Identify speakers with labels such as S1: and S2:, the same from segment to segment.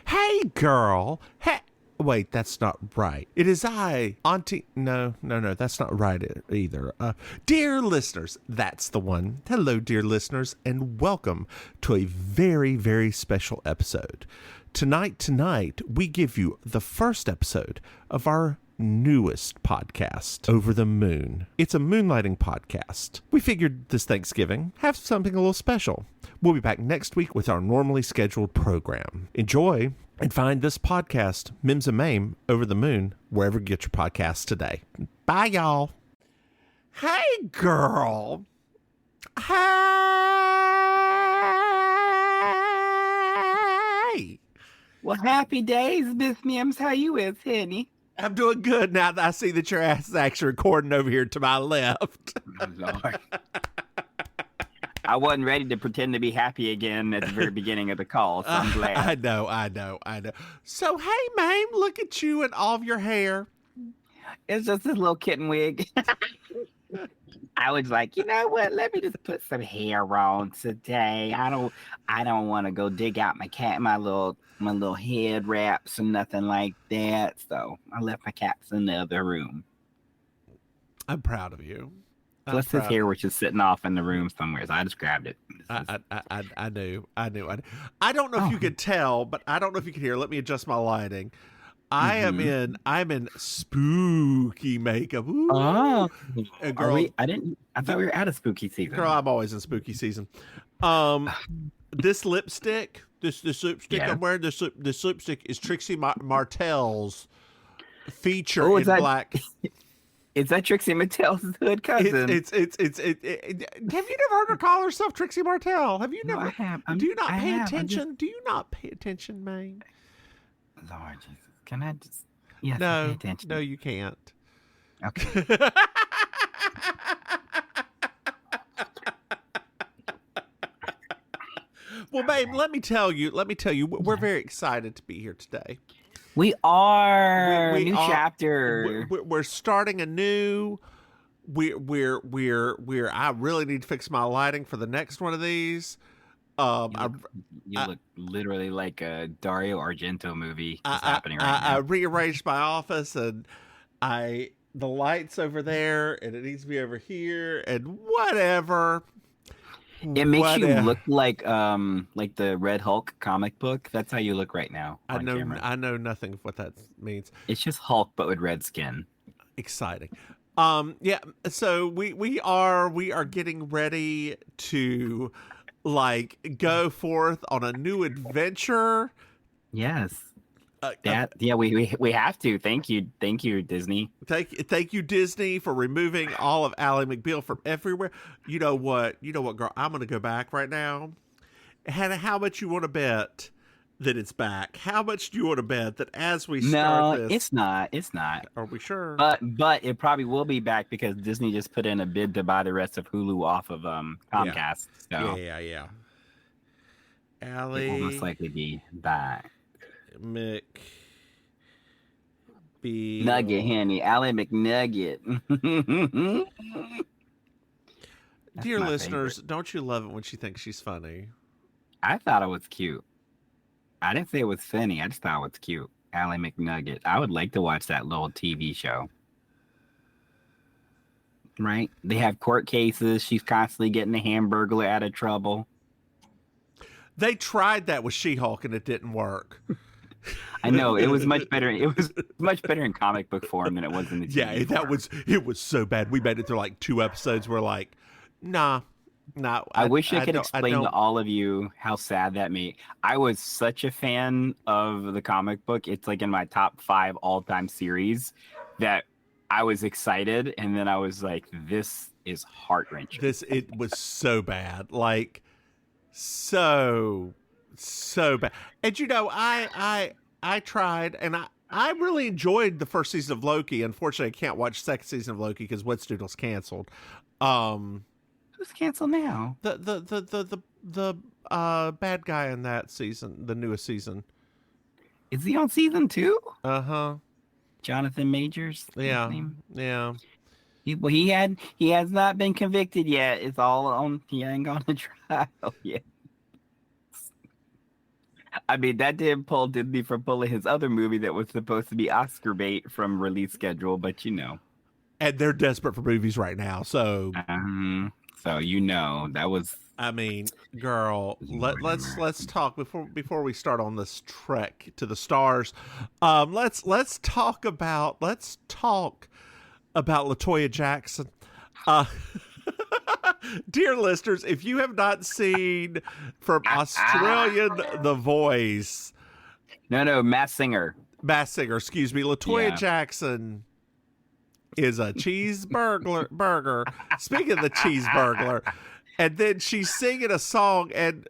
S1: Hey, girl. Hey. Wait, that's not right. It is I, Auntie. No, that's not right either. Dear listeners, that's the one. Hello, dear listeners, and welcome to a very, very special episode. Tonight, we give you the first episode of our newest podcast, Over the Moon. It's a moonlighting podcast. We figured this Thanksgiving, have something a little special. We'll be back next week with our normally scheduled program. Enjoy, and find this podcast, Mims and Maim, Over the Moon, wherever you get your podcasts today. Bye, y'all. Hey, girl. Hey.
S2: Well, happy days, Miss Mims. How you is, honey?
S1: I'm doing good now that I see that your ass is actually recording over here to my left.
S2: Oh, Lord. I wasn't ready to pretend to be happy again at the very beginning of the call, so I'm glad.
S1: I know. So, hey, Maim, look at you and all of your hair.
S2: It's just this little kitten wig. I was like, you know what? Let me just put some hair on today. I don't want to go dig out my little head wraps and nothing like that. So I left my caps in the other room.
S1: I'm proud of you.
S2: Plus his hair was just sitting off in the room somewhere, so I just grabbed it.
S1: I knew. I don't know if you could tell, but I don't know if you can hear. Let me adjust my lighting. I'm in spooky makeup. Ooh.
S2: Oh,
S1: girl,
S2: I thought we were out of spooky season.
S1: Girl, I'm always in spooky season. This lipstick, this lipstick I'm wearing, this lipstick is Trixie Martell's feature in black.
S2: Is that Trixie Mattel's hood cousin?
S1: It's have you never heard her call herself Trixie Martell? Have you never?
S2: No, I have.
S1: Do you not pay attention? Do you not pay attention, man?
S2: Lord Jesus. Can I just... Yes,
S1: no,
S2: I pay attention.
S1: No, you can't.
S2: Okay.
S1: Well, babe, let me tell you, we're very excited to be here today.
S2: We are new chapter.
S1: We're starting anew. We're. I really need to fix my lighting for the next one of these.
S2: You look literally like a Dario Argento movie happening right now.
S1: I rearranged my office and the lights over there, and it needs to be over here, and whatever.
S2: It makes you look like the Red Hulk comic book. That's how you look right now.
S1: I know nothing of what that means.
S2: It's just Hulk but with red skin.
S1: Exciting. Yeah. So we are getting ready to go forth on a new adventure.
S2: Yes. We have to. Thank you, Disney.
S1: Thank you, Disney, for removing all of Ally McBeal from everywhere. You know what, girl? I'm gonna go back right now. Hannah, how much you want to bet that it's back? How much do you want to bet that as we start this?
S2: No, it's not.
S1: Are we sure?
S2: But it probably will be back because Disney just put in a bid to buy the rest of Hulu off of Comcast.
S1: Yeah. So. Yeah. Ally,
S2: it will most likely be back. Nugget, honey. Ally McNugget.
S1: Dear listeners, favorite. Don't you love it when she thinks she's funny?
S2: I thought it was cute. I didn't say it was funny. I just thought it was cute. Ally McNugget. I would like to watch that little TV show. Right? They have court cases. She's constantly getting the Hamburglar out of trouble.
S1: They tried that with She-Hulk and it didn't work.
S2: I know it was much better. It was much better in comic book form than it was in the TV form.
S1: It was so bad. We made it through 2 episodes. We're like, nah.
S2: I wish I could explain to all of you how sad that made. I was such a fan of the comic book. It's in my top 5 all-time series that I was excited, and then I was like, this is heart-wrenching.
S1: It was so bad. So bad. And I tried, and I really enjoyed the first season of Loki. Unfortunately, I can't watch the second season of Loki because Wetstoodle's canceled.
S2: Who's canceled now?
S1: The bad guy in that season, the newest season.
S2: Is he on season 2?
S1: Uh-huh.
S2: Jonathan Majors.
S1: Yeah.
S2: He has not been convicted yet. It's all on. He ain't gone to trial yet. I mean, that did pull Disney from pulling his other movie that was supposed to be Oscar bait from release schedule, but
S1: And they're desperate for movies right now. So,
S2: so that was.
S1: I mean, girl, let's talk before we start on this trek to the stars. Let's talk about LaToya Jackson. Dear listeners, if you have not seen from Australian The Voice,
S2: No, Mass Singer,
S1: excuse me, LaToya Jackson is a cheeseburger. Speaking of the cheeseburger, and then she's singing a song, and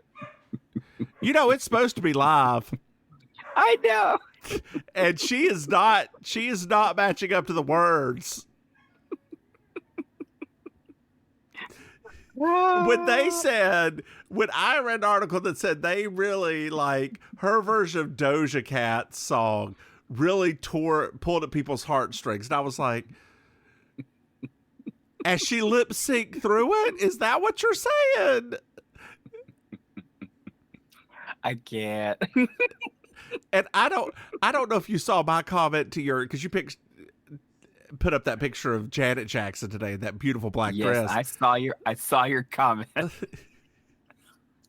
S1: it's supposed to be live.
S2: I know.
S1: And she is not matching up to the words. When I read an article that said they really like her version of Doja Cat's song really pulled at people's heartstrings. And I was like, as she lip sync through it, is that what you're saying?
S2: I can't.
S1: And I don't know if you saw my comment to because you put up that picture of Janet Jackson today in that beautiful black dress.
S2: I saw your comment.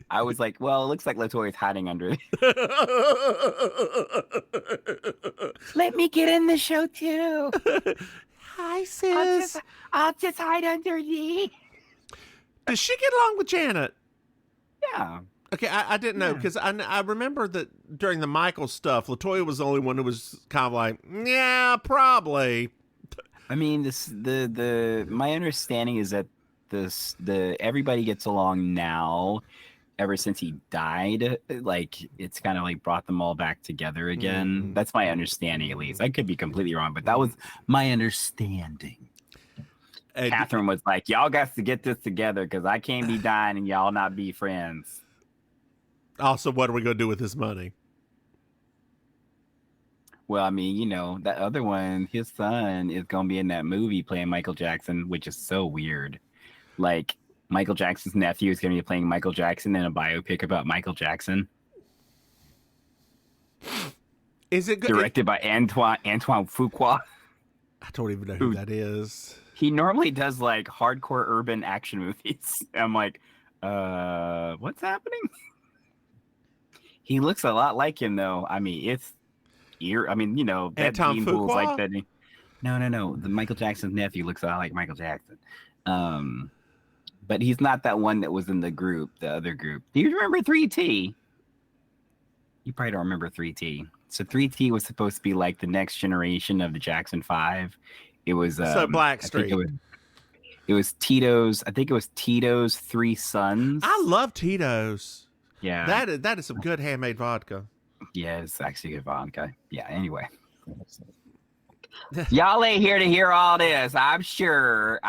S2: I was like, well, it looks like LaToya's hiding under it. Let me get in the show too.
S1: Hi, sis.
S2: I'll just hide underneath.
S1: Does she get along with Janet?
S2: Yeah.
S1: Okay, I didn't know because I remember that during the Michael stuff, LaToya was the only one who was kind of like, yeah, probably.
S2: I mean, my understanding is that everybody gets along now. Ever since he died, like it's kind of like brought them all back together again. That's my understanding, at least. I could be completely wrong, but that was my understanding. And Catherine was like, "Y'all got to get this together because I can't be dying and y'all not be friends."
S1: Also, what are we gonna do with this money?
S2: Well, I mean, that other one, his son is gonna be in that movie playing Michael Jackson, which is so weird. Like, Michael Jackson's nephew is going to be playing Michael Jackson in a biopic about Michael Jackson.
S1: Is it good?
S2: Directed by Antoine Fuqua.
S1: I don't even know who that is.
S2: He normally does like hardcore urban action movies. I'm like, what's happening? He looks a lot like him though. I mean, that
S1: Antoine Fuqua?
S2: Like that. No. The Michael Jackson's nephew looks a lot like Michael Jackson. But he's not that one that was in the other group. Do you remember 3T? You probably don't remember 3T. So 3T was supposed to be like the next generation of the Jackson 5. It was
S1: so Blackstreet.
S2: It was Tito's. I think it was Tito's three sons.
S1: I love Tito's.
S2: Yeah,
S1: that is some good handmade vodka.
S2: Yeah, it's actually good vodka. Yeah. Anyway. Y'all ain't here to hear all this. I'm sure.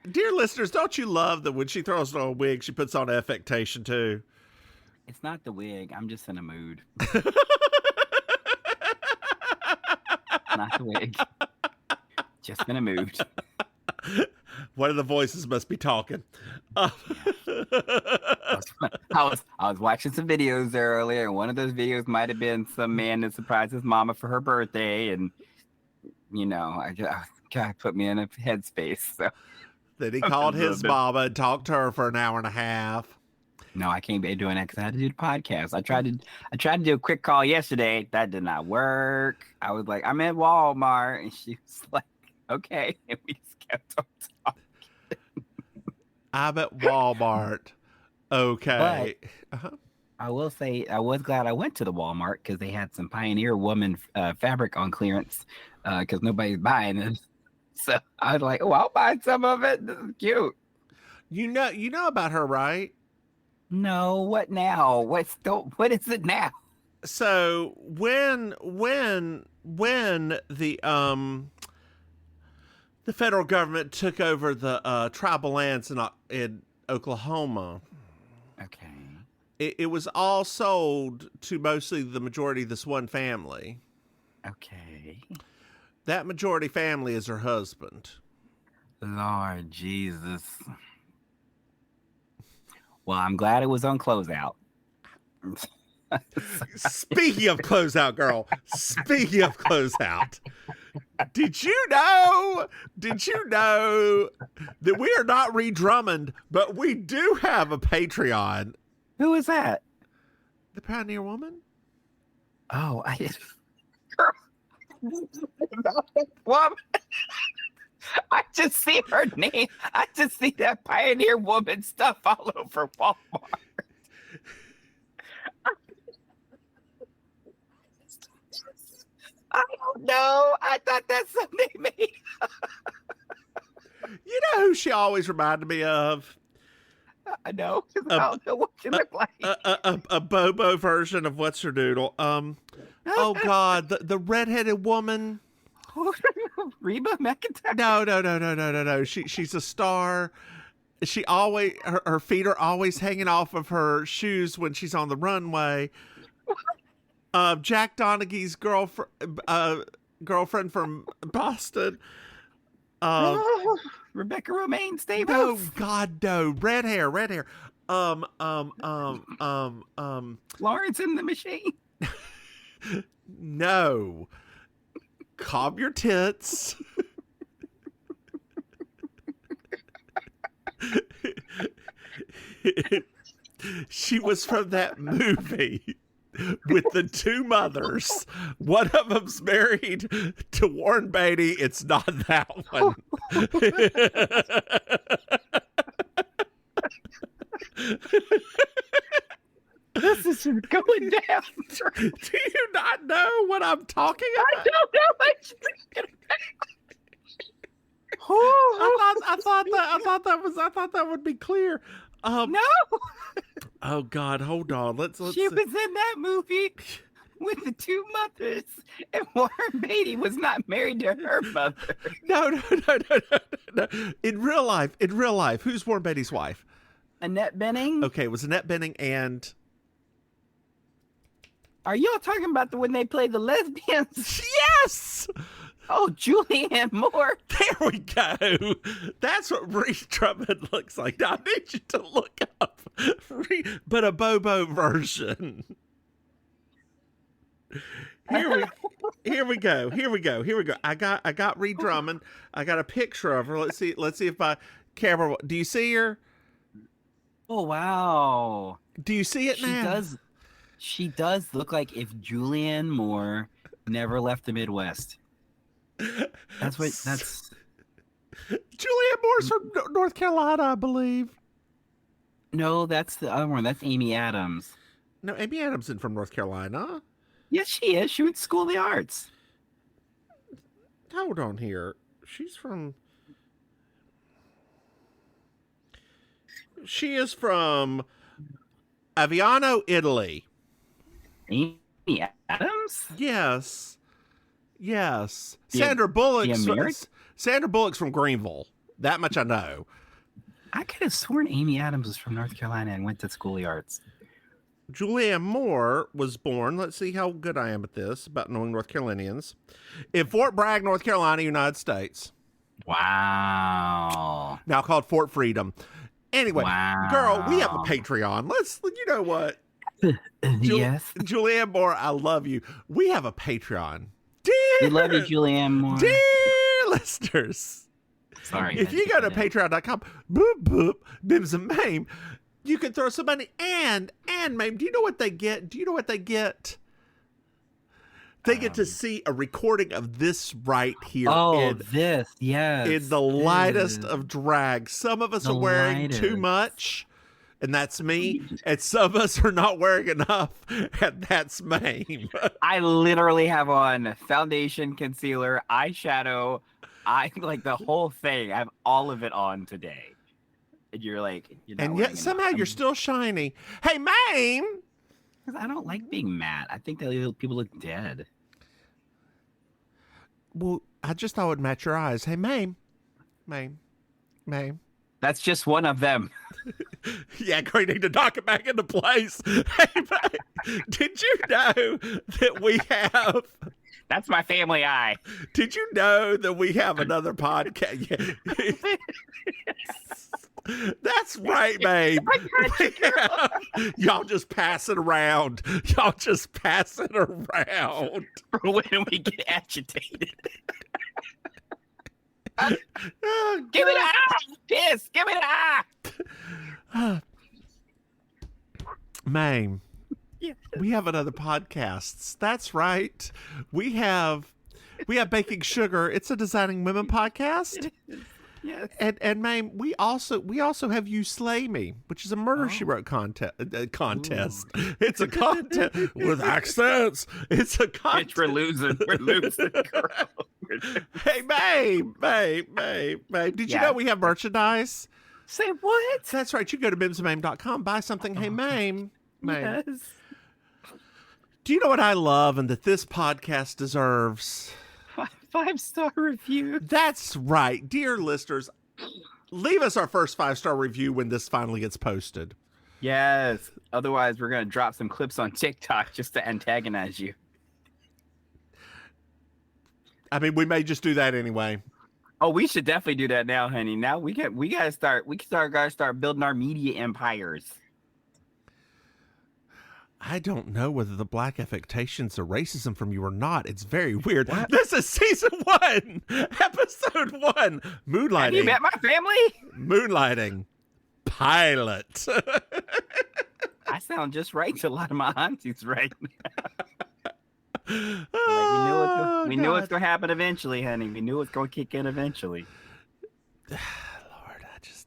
S1: Dear listeners, don't you love that when she throws on a wig, she puts on affectation too?
S2: It's not the wig. I'm just in a mood. Not the wig. Just in a mood.
S1: One of the voices must be talking.
S2: I was watching some videos there earlier, and one of those videos might have been some man that surprised his mama for her birthday, and God put me in a headspace. So.
S1: Then he called his mama and talked to her for an hour and a half.
S2: No, I can't be doing that because I had to do the podcast. I tried to do a quick call yesterday. That did not work. I was like, I'm at Walmart, and she was like, okay, and we just kept on talking.
S1: I'm at Walmart. Okay.
S2: But, I will say I was glad I went to the Walmart because they had some Pioneer Woman fabric on clearance because nobody's buying it. So I was like, oh, I'll buy some of it. This is cute.
S1: You know about her, right?
S2: No, what now? What is it now?
S1: So when the federal government took over the tribal lands in Oklahoma.
S2: Okay.
S1: It was all sold to mostly the majority of this one family.
S2: Okay.
S1: That majority family is her husband.
S2: Lord Jesus. Well, I'm glad it was on closeout.
S1: Speaking of closeout, girl. Speaking of closeout. Did you know that we are not Ree Drummond, but we do have a Patreon?
S2: Who is that?
S1: The Pioneer Woman?
S2: Oh, girl. Woman. I just see her name. I just see that Pioneer Woman stuff all over Walmart. I don't know. I thought that's something they made.
S1: You know who she always reminded me of?
S2: I know. I don't know what you look like.
S1: A Bobo version of What's Her Doodle. Oh God, the redheaded woman.
S2: Reba McEntire.
S1: No. She's a star. She always her feet are always hanging off of her shoes when she's on the runway. Jack Donaghy's girlfriend from Boston.
S2: Rebecca Romaine Stamos.
S1: No, God, no. Red hair.
S2: Florence and the Machine.
S1: No. Calm your tits. She was from that movie with the two mothers. One of them's married to Warren Beatty. It's not that one.
S2: This is going down.
S1: Do you not know what I'm talking about?
S2: I don't know.
S1: I thought that would be clear.
S2: No.
S1: Oh God, hold on. Let's
S2: She was in that movie with the two mothers, and Warren Beatty was not married to her mother.
S1: No. In real life, who's Warren Beatty's wife?
S2: Annette Bening.
S1: Okay, it was Annette Bening and.
S2: Are y'all talking about when they played the lesbians?
S1: Yes.
S2: Oh, Julianne Moore.
S1: There we go. That's what Ree Drummond looks like. Now, I need you to look up but a Bobo version. Here we go. I got Ree Drummond. I got a picture of her. Let's see if my camera. Do you see her?
S2: Oh wow.
S1: Do you see it now?
S2: She does look like if Julianne Moore never left the Midwest. That's
S1: Julianne Moore's from North Carolina, I believe.
S2: No, that's the other one. That's Amy Adams.
S1: No, Amy Adams isn't from North Carolina.
S2: Yes, she is. She went to School of the Arts.
S1: Hold on here. She is from Aviano, Italy.
S2: Amy Adams?
S1: Yes. Sandra Bullock's from Greenville. That much I know.
S2: I could have sworn Amy Adams was from North Carolina and went to School of the Arts.
S1: Julianne Moore was born, let's see how good I am at this, about knowing North Carolinians, in Fort Bragg, North Carolina, United States.
S2: Wow.
S1: Now called Fort Freedom. Anyway,
S2: wow.
S1: Girl, we have a Patreon. You know what?
S2: Yes.
S1: Julianne Moore, I love you. We have a Patreon.
S2: We love you, Julianne Moore.
S1: Dear listeners.
S2: Sorry.
S1: If you go to patreon.com, boop, boop, Mims and Maim, you can throw some money. And Maim, do you know what they get? They get to see a recording of this right here.
S2: Oh, yes.
S1: In the lightest of drag. Some of us are wearing too much, and that's me. And some of us are not wearing enough, and that's Maim.
S2: I literally have on foundation, concealer, eyeshadow, like the whole thing. I have all of it on today. And you're like,
S1: and yet somehow you're still shiny. Hey, Maim!
S2: Because I don't like being matte. I think that people look dead.
S1: Well, I just thought it would match your eyes. Hey, Maim.
S2: That's just one of them.
S1: Yeah, girl, you need to knock it back into place. Hey, Maim, did you know that we have...
S2: That's my family eye.
S1: Did you know that we have another podcast? That's right, babe. Y'all just pass it around. Y'all just pass it around.
S2: For when we get agitated.
S1: Oh,
S2: Give me the eye! Piss! Give me the eye!
S1: Maim,
S2: Yeah.
S1: we have another podcast. That's right. We have Baking Sugar. It's a Designing Women podcast.
S2: Yes.
S1: And Maim, we also have You Slay Me, which is a Murder She Wrote contest.
S2: Ooh.
S1: It's a contest with accents. It's a contest.
S2: Bitch, we're losing. We're losing.
S1: Hey, Maim. Did you know we have merchandise?
S2: Say what?
S1: That's right. You go to mimsandmaim.com, buy something. Hey, Maim.
S2: Yes.
S1: Do you know what I love and that this podcast deserves?
S2: 5-star review.
S1: That's right. Dear listeners, leave us our first 5-star review when this finally gets posted.
S2: Yes. Otherwise, we're going to drop some clips on TikTok just to antagonize you.
S1: I mean, we may just do that anyway.
S2: Oh, we should definitely do that now, honey. Now we gotta start building our media empires.
S1: I don't know whether the black affectations are racism from you or not. It's very weird.
S2: What?
S1: This is season 1, episode 1, Moonlighting.
S2: Have you met my family?
S1: Moonlighting pilot.
S2: I sound just right to a lot of my aunties right now. We knew it's going to happen eventually, honey. We knew it's going to kick in eventually.
S1: Lord, I just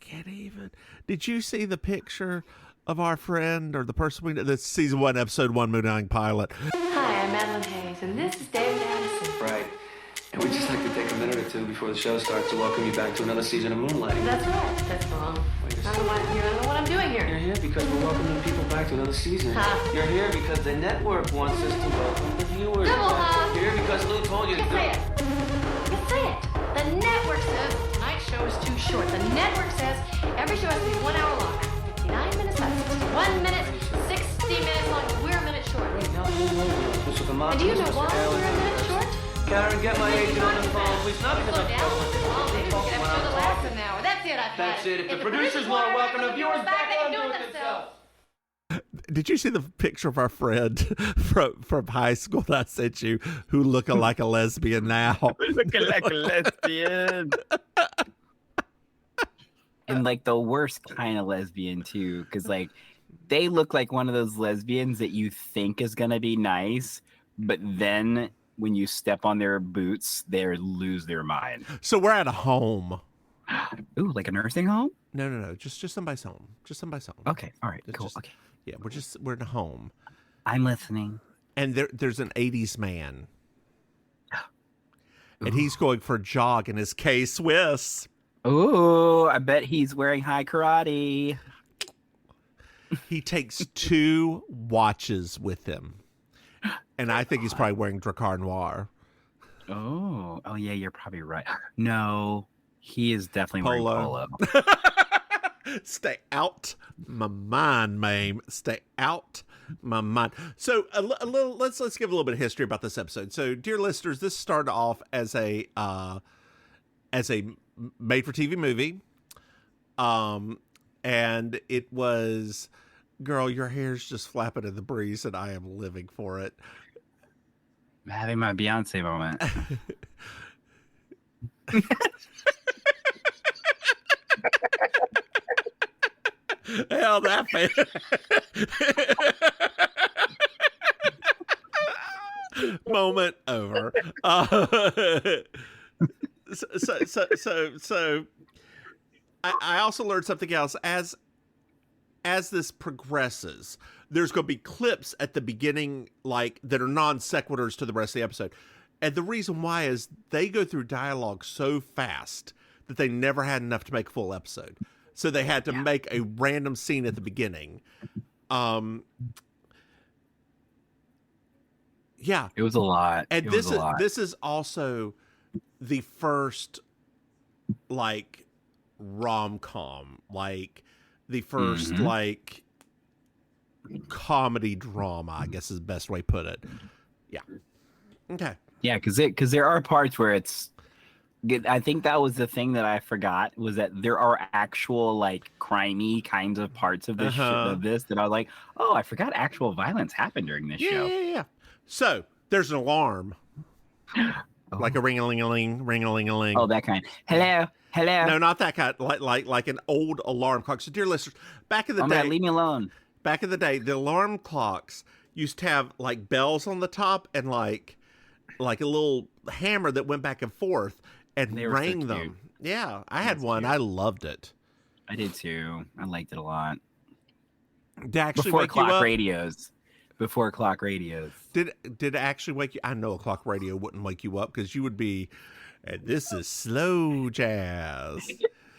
S1: can't even. Did you see the picture of our friend or the person we know? That's season 1, episode 1, Moonlighting pilot.
S3: Hi, I'm Madeline Hayes, and this is David Addison.
S4: Right. And we'd just like to take a minute or two before the show starts to welcome you back to another season of Moonlighting.
S3: That's right. That's wrong. I don't know what I'm doing here.
S4: You're here because we're welcoming people back to another season.
S3: Huh?
S4: You're here because the network wants us to welcome the viewers.
S3: Double huh?
S4: You're here because Lou told you to
S3: You
S4: do
S3: say it. You say it. The network says tonight's show is too short. The network says every show has to be 1 hour long. 59 minutes left. 61 minutes. 60 minutes long. We're a minute short.
S4: Right now,
S3: And do you know why we're a minute short?
S4: Karen, get my agent on the phone, please. Not because
S3: Slow
S4: I'm
S3: down. Oh, maybe we
S4: talking
S3: can
S4: when
S3: have a show
S4: I'm
S3: that lasts
S4: talking.
S3: an hour. That's it. I've had
S4: That's it. If the
S3: producers
S4: producers want to welcome the viewers back,
S3: they
S4: let
S3: can
S4: them
S3: do
S4: do
S3: it
S4: it
S3: themselves.
S4: themselves.
S1: Did you see the picture of our friend from high school that I sent you who looking like a lesbian now?
S2: Looking like a lesbian. And like the worst kind of lesbian too, because like they look like one of those lesbians that you think is gonna be nice, but then when you step on their boots, they lose their mind.
S1: So we're at a home.
S2: Ooh, like a nursing home?
S1: No. Just somebody's home. Just somebody's home.
S2: Okay, all right,
S1: It's
S2: cool.
S1: just-
S2: Okay,
S1: Yeah, we're in a home.
S2: I'm listening.
S1: And there's an 80s man. And he's going for a jog in his K-Swiss.
S2: Ooh, I bet he's wearing high karate.
S1: He takes 2 watches with him. And I think he's probably wearing Dracar Noir.
S2: Oh yeah, you're probably right. No, he is definitely wearing
S1: Polo.
S2: polo.
S1: Stay out my mind, Maim. Stay out my mind. So a little. Let's give a little bit of history about this episode. So, dear listeners, this started off as a made-for-TV movie, and it was, girl, your hair's just flapping in the breeze, and I am living for it.
S2: I'm having my Beyonce moment.
S1: Hell, that moment over. So I also learned something else as this progresses. There's going to be clips at the beginning, like that are non sequiturs to the rest of the episode, and the reason why is they go through dialogue so fast that they never had enough to make a full episode. So they had to make a random scene at the beginning. Yeah.
S2: It was a lot.
S1: And
S2: It
S1: this
S2: was a lot.
S1: this is also the first like rom-com, like the first like comedy drama, I guess is the best way to put it. Yeah. Okay.
S2: Yeah, because there are parts where I think that was the thing that I forgot was that there are actual like crimey kinds of parts of this of this that I was like, oh, I forgot actual violence happened during this show.
S1: Yeah. So there's an alarm, like a ring-a-ling-a-ling.
S2: Oh, that kind. Hello.
S1: No, not that kind. Like an old alarm clock. So, dear listeners, back in the day,
S2: man, leave me alone.
S1: Back in the day, the alarm clocks used to have like bells on the top and like a little hammer that went back and forth and rang
S2: so
S1: them. Yeah, I had one. Cute. I loved it.
S2: I did too. I liked it a lot.
S1: Did it actually
S2: Before
S1: wake
S2: clock
S1: you up?
S2: radios. Before clock radios.
S1: Did it actually wake you? I know a clock radio wouldn't wake you up because you would be, this is slow jazz.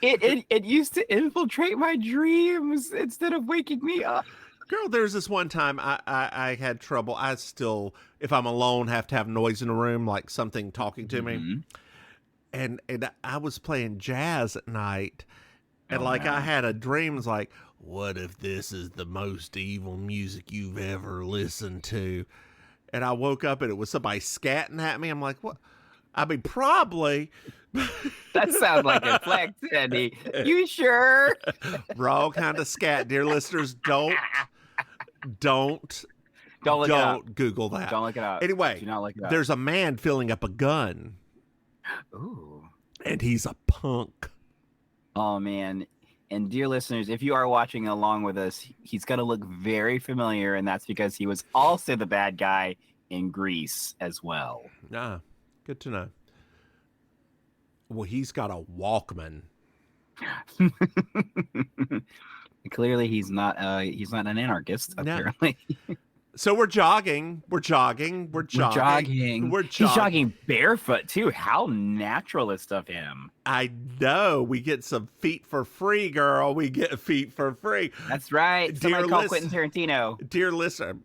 S2: It used to infiltrate my dreams instead of waking me up.
S1: Girl, there's this one time I had trouble. I still, if I'm alone, have to have noise in the room, like something talking to me. And I was playing jazz at night, and I had a dream. It was like, what if this is the most evil music you've ever listened to? And I woke up and it was somebody scatting at me. I'm like, what? I mean, probably.
S2: That sounds like a flex, Andy. You sure?
S1: Raw kind of scat. Dear listeners, don't
S2: look it up.
S1: Google that.
S2: Don't look it up.
S1: Anyway,
S2: do not look it up.
S1: There's a man filling up a gun.
S2: Ooh.
S1: And he's a punk.
S2: Oh, man. And dear listeners, if you are watching along with us, he's going to look very familiar, and that's because he was also the bad guy in Grease as well.
S1: Ah, good to know. Well, he's got a Walkman.
S2: Clearly, he's not an anarchist. Apparently.
S1: So we're jogging. He's
S2: jogging barefoot too. How naturalist of him.
S1: I know. We get some feet for free, girl. We get feet for free.
S2: That's right. Somebody call Quentin Tarantino.
S1: Dear listener,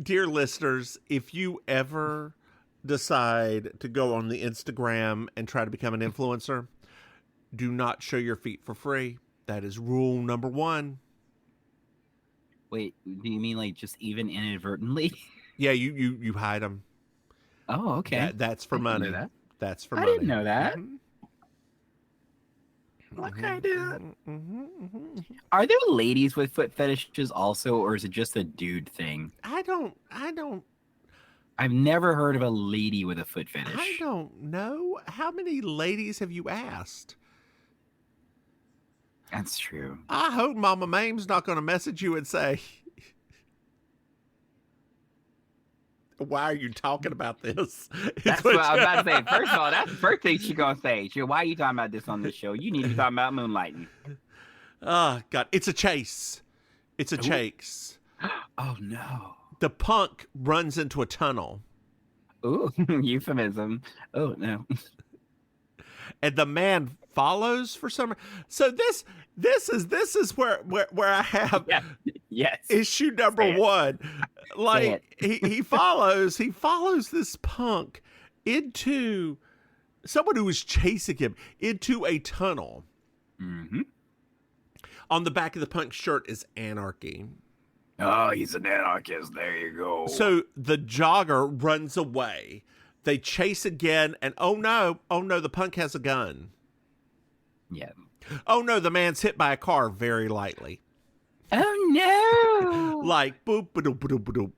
S1: dear listeners, if you ever decide to go on the Instagram and try to become an influencer, do not show your feet for free. That is rule number 1.
S2: Wait, do you mean like just even inadvertently?
S1: Yeah, you hide them.
S2: Oh, okay.
S1: That's for money.
S2: That.
S1: That's for
S2: money. I didn't know that.
S1: Mm-hmm.
S2: Okay, dude. Are there ladies with foot fetishes also, or is it just a dude thing?
S1: I don't.
S2: I've never heard of a lady with a foot fetish.
S1: I don't know. How many ladies have you asked?
S2: That's true.
S1: I hope Mama Maim's not going to message you and say, why are you talking about this?
S2: That's what I was about to say. First of all, that's the first thing she's going to say. Why are you talking about this on this show? You need to be talking about Moonlighting.
S1: Oh, God. It's a chase. It's a chase.
S2: Oh, no.
S1: The punk runs into a tunnel.
S2: Ooh, euphemism. Oh, no.
S1: And the man follows for some. So this is where I have issue number 1. Like he follows this punk into someone who was chasing him into a tunnel.
S2: Mm-hmm.
S1: On the back of the punk's shirt is anarchy.
S2: Oh, he's an anarchist. There you go.
S1: So the jogger runs away. They chase again, and oh no, the punk has a gun.
S2: Yeah.
S1: Oh no, the man's hit by a car very lightly.
S2: Oh no!
S1: Like boop, ba-doop, ba-doop, ba-doop.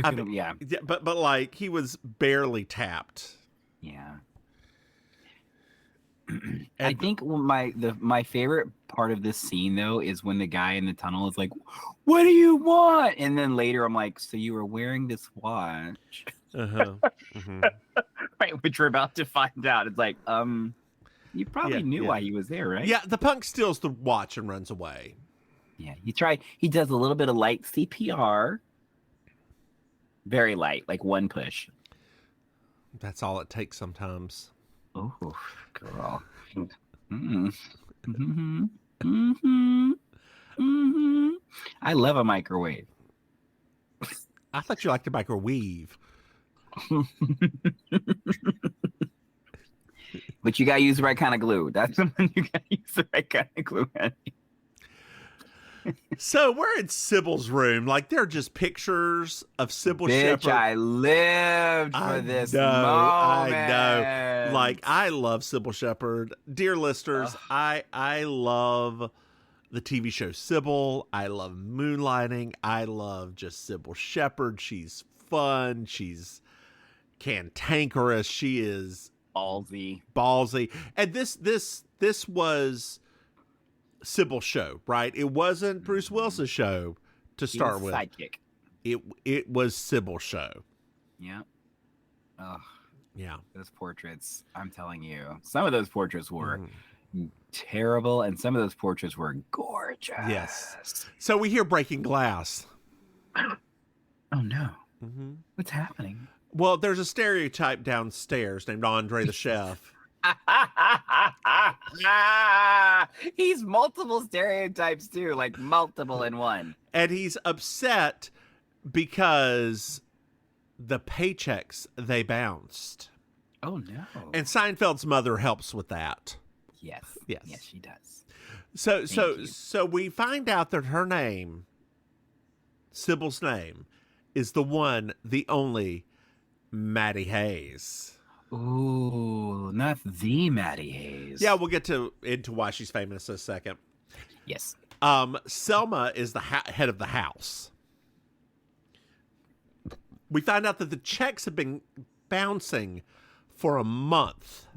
S1: I mean,
S2: yeah.
S1: But like he was barely tapped.
S2: Yeah. I think my favorite part of this scene though is when the guy in the tunnel is like, "What do you want?" And then later I'm like, "So you were wearing this watch?" Mm-hmm. Right, which we're about to find out. It's like, you probably knew why he was there, right?
S1: Yeah, the punk steals the watch and runs away.
S2: Yeah, he does a little bit of light CPR. Very light, like 1 push.
S1: That's all it takes sometimes.
S2: Oh, girl. Mm-hmm. Mm-hmm. Mm-hmm. Mm-hmm. I love a microwave.
S1: I thought you liked to microwave.
S2: But you gotta use the right kind of glue. That's when you gotta use the right kind of glue.
S1: So we're in Sybil's room. Like, they're just pictures of Sybil
S2: Bitch,
S1: Shepherd.
S2: I lived for this moment.
S1: I know. Like, I love Sybil Shepherd. Dear listeners, I love the TV show Sybil. I love Moonlighting. I love just Sybil Shepherd. She's fun. She's cantankerous. She is ballsy. And this was Sybil's show, right? It wasn't Bruce Willis's show to start with.
S2: Sidekick.
S1: It was Sybil's show.
S2: Yeah. Oh,
S1: yeah.
S2: Those portraits, I'm telling you, some of those portraits were terrible, and some of those portraits were gorgeous.
S1: Yes. So we hear breaking glass.
S2: Oh no. What's happening?
S1: Well, there's a stereotype downstairs named Andre the Chef.
S2: He's multiple stereotypes too, like multiple in one.
S1: And he's upset because the paychecks, they bounced.
S2: Oh no.
S1: And Seinfeld's mother helps with that.
S2: Yes, she does.
S1: So we find out that her name, Sybil's name, is the one, the only Maddie Hayes.
S2: Ooh, not the Maddie Hayes.
S1: Yeah, we'll get into why she's famous in a second.
S2: Yes.
S1: Selma is the head of the house. We find out that the checks have been bouncing for a month.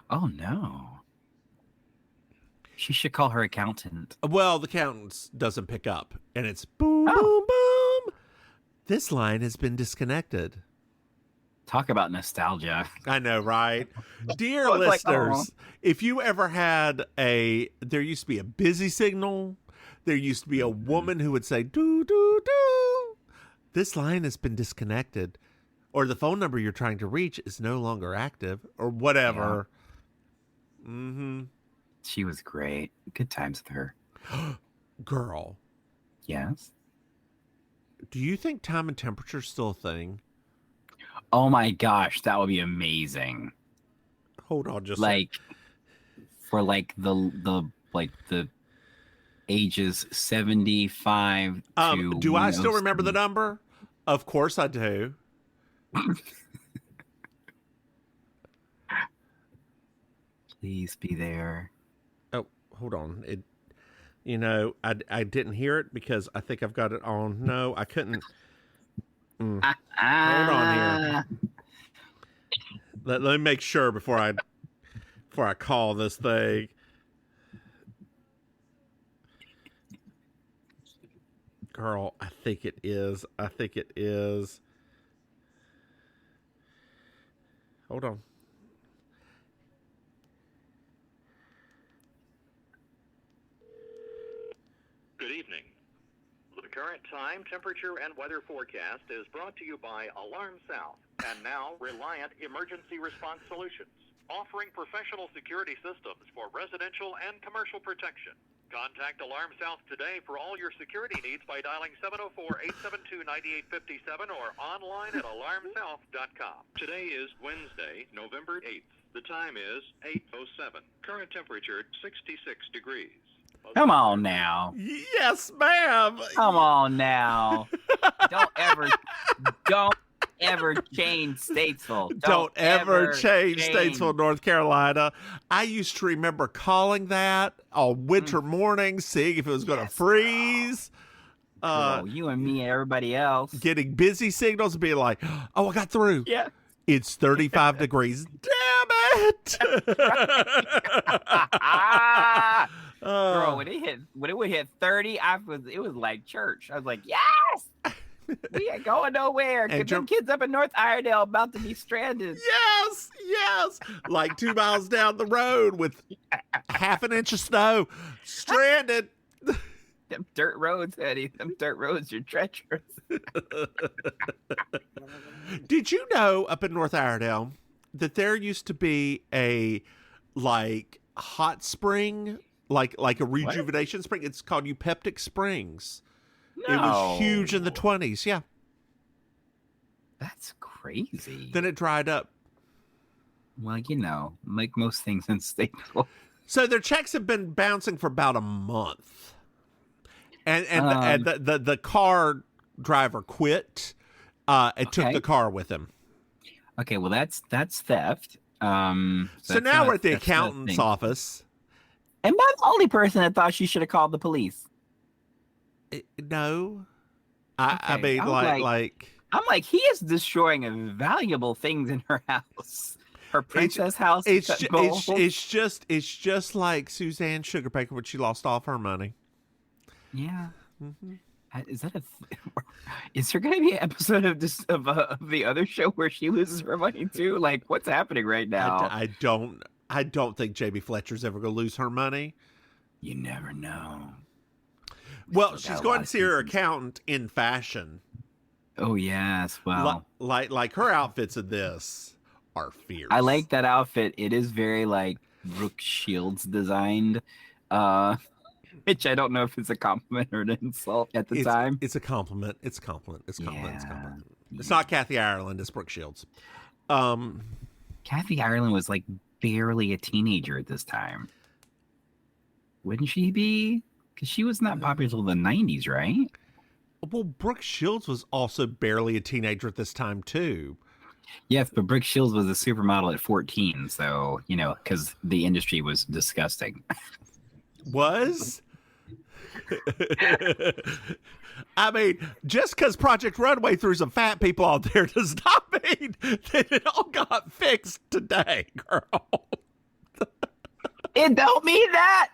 S2: Oh no. She should call her accountant.
S1: Well, the accountant doesn't pick up, and it's boom, boom, boom. This line has been disconnected.
S2: Talk about nostalgia.
S1: I know, right? Dear listeners, if you ever had there used to be a busy signal, there used to be a woman who would say, doo, doo, doo. This line has been disconnected, or the phone number you're trying to reach is no longer active, or whatever. Yeah.
S2: She was great. Good times with her.
S1: Girl.
S2: Yes?
S1: Do you think time and temperature is still a thing?
S2: Oh my gosh, that would be amazing.
S1: Hold on, just
S2: for the ages 75 to
S1: do I still remember the number? Of course I do.
S2: Please be there.
S1: Oh, hold on. I didn't hear it because I think I've got it on. No, I couldn't. Hold on here. Let me make sure before I call this thing. Girl, I think it is. Hold on.
S5: Good evening. The current time, temperature, and weather forecast is brought to you by Alarm South and now Reliant Emergency Response Solutions, offering professional security systems for residential and commercial protection. Contact Alarm South today for all your security needs by dialing 704-872-9857 or online at alarmsouth.com. Today is Wednesday, November 8th. The time is 8:07. Current temperature 66 degrees.
S2: Come on now.
S1: Yes, ma'am.
S2: Come on now. Don't ever change Statesville.
S1: Don't ever change Statesville, North Carolina. I used to remember calling that on winter mornings, seeing if it was going to freeze.
S2: You and me and everybody else.
S1: Getting busy signals and being like, oh, I got through.
S2: Yeah.
S1: It's 35 degrees. Damn it.
S2: Girl, when it would hit 30, it was like church. I was like, yes, we ain't going nowhere. Cause them kids up in North Iredale about to be stranded.
S1: Yes. Like 2 miles down the road with half an inch of snow, stranded.
S2: Them dirt roads, Eddie. Them dirt roads are treacherous.
S1: Did you know up in North Iredale that there used to be a hot spring? Like a rejuvenation spring. It's called Eupeptic Springs.
S2: No.
S1: It was huge in the 1920s. Yeah.
S2: That's crazy.
S1: Then it dried up.
S2: Well, like most things in Statesville.
S1: So their checks have been bouncing for about a month. And the car driver quit and took the car with him.
S2: Okay, well that's theft.
S1: So now we're at the accountant's office.
S2: Am I the only person that thought she should have called the police?
S1: No. I mean,
S2: I'm like, he is destroying valuable things in her house. Her princess house.
S1: It's just like Suzanne Sugarbaker when she lost all of her money.
S2: Yeah. Is that is there going to be an episode of this of the other show where she loses her money too? Like, what's happening right now?
S1: I don't think Jamie Fletcher's ever going to lose her money.
S2: You never know.
S1: Well, she's going to see her accountant in fashion.
S2: Oh yes, well,
S1: like her outfits in this are fierce.
S2: I like that outfit. It is very like Brooke Shields designed, which I don't know if it's a compliment or an insult at the time.
S1: It's a compliment. It's a compliment. It's a compliment. It's a compliment. It's not Kathy Ireland. It's Brooke Shields.
S2: Kathy Ireland was like barely a teenager at this time. Wouldn't she be? Because she was not popular until the 90s, right?
S1: Well, Brooke Shields was also barely a teenager at this time, too.
S2: Yes, but Brooke Shields was a supermodel at 14, so, you know, because the industry was disgusting.
S1: Was? I mean, just because Project Runway threw some fat people out there does not mean that it all got fixed today, girl.
S2: It don't mean that.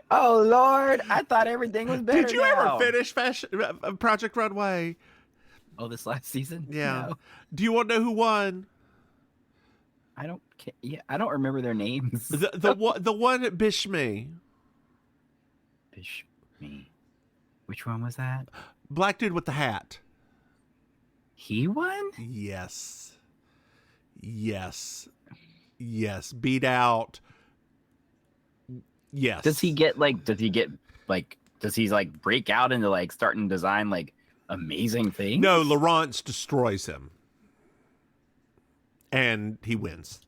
S2: Oh Lord, I thought everything was better.
S1: Did you ever finish Project Runway?
S2: Oh, this last season?
S1: Yeah.
S2: No.
S1: Do you want to know who won?
S2: I don't remember their names.
S1: The one at Bishme.
S2: Bishme. Which one was that?
S1: Black dude with the hat.
S2: He won?
S1: Yes. Beat out. Yes.
S2: Does he break out into like starting to design like amazing things?
S1: No, Laurence destroys him. And he wins.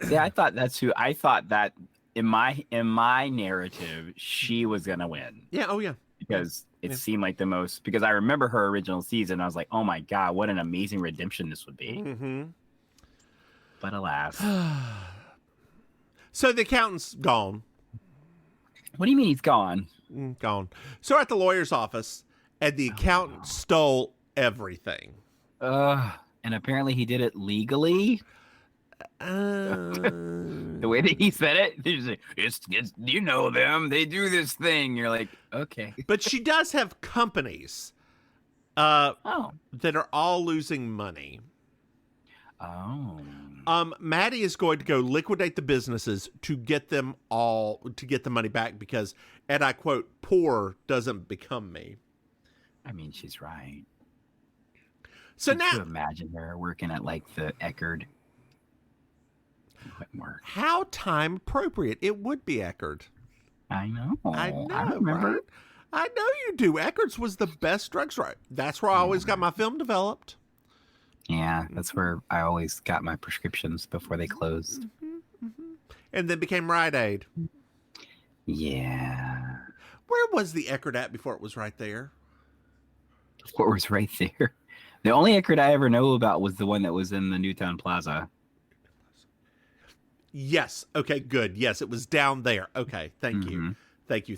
S2: Yeah, I thought that in my narrative, she was gonna win.
S1: Yeah, oh yeah.
S2: Because it seemed like because I remember her original season. I was like, oh my God, what an amazing redemption this would be.
S1: Mm-hmm.
S2: But alas.
S1: So the accountant's gone.
S2: What do you mean he's gone?
S1: Gone. So we're at the lawyer's office, and the accountant stole everything.
S2: And apparently he did it legally. The way that he said it, it's you know them. They do this thing. You're like, okay.
S1: But she does have companies that are all losing money.
S2: Oh.
S1: Maddie is going to go liquidate the businesses to get the money back because, and I quote, poor doesn't become me.
S2: I mean, she's right.
S1: So
S2: Could
S1: now,
S2: you imagine her working at like the Eckerd.
S1: How time appropriate it would be Eckerd.
S2: I know.
S1: I
S2: remember.
S1: Right? I know you do. Eckerd's was the best drugstore. That's where I always got my film developed.
S2: Yeah, that's where I always got my prescriptions before they closed.
S1: And then became Rite Aid.
S2: Yeah.
S1: Where was the Eckerd at before it was right there?
S2: Before it was right there. The only Eckerd I ever know about was the one that was in the Newtown Plaza.
S1: Yes. Okay, good. Yes, it was down there. Okay, thank you. Thank you.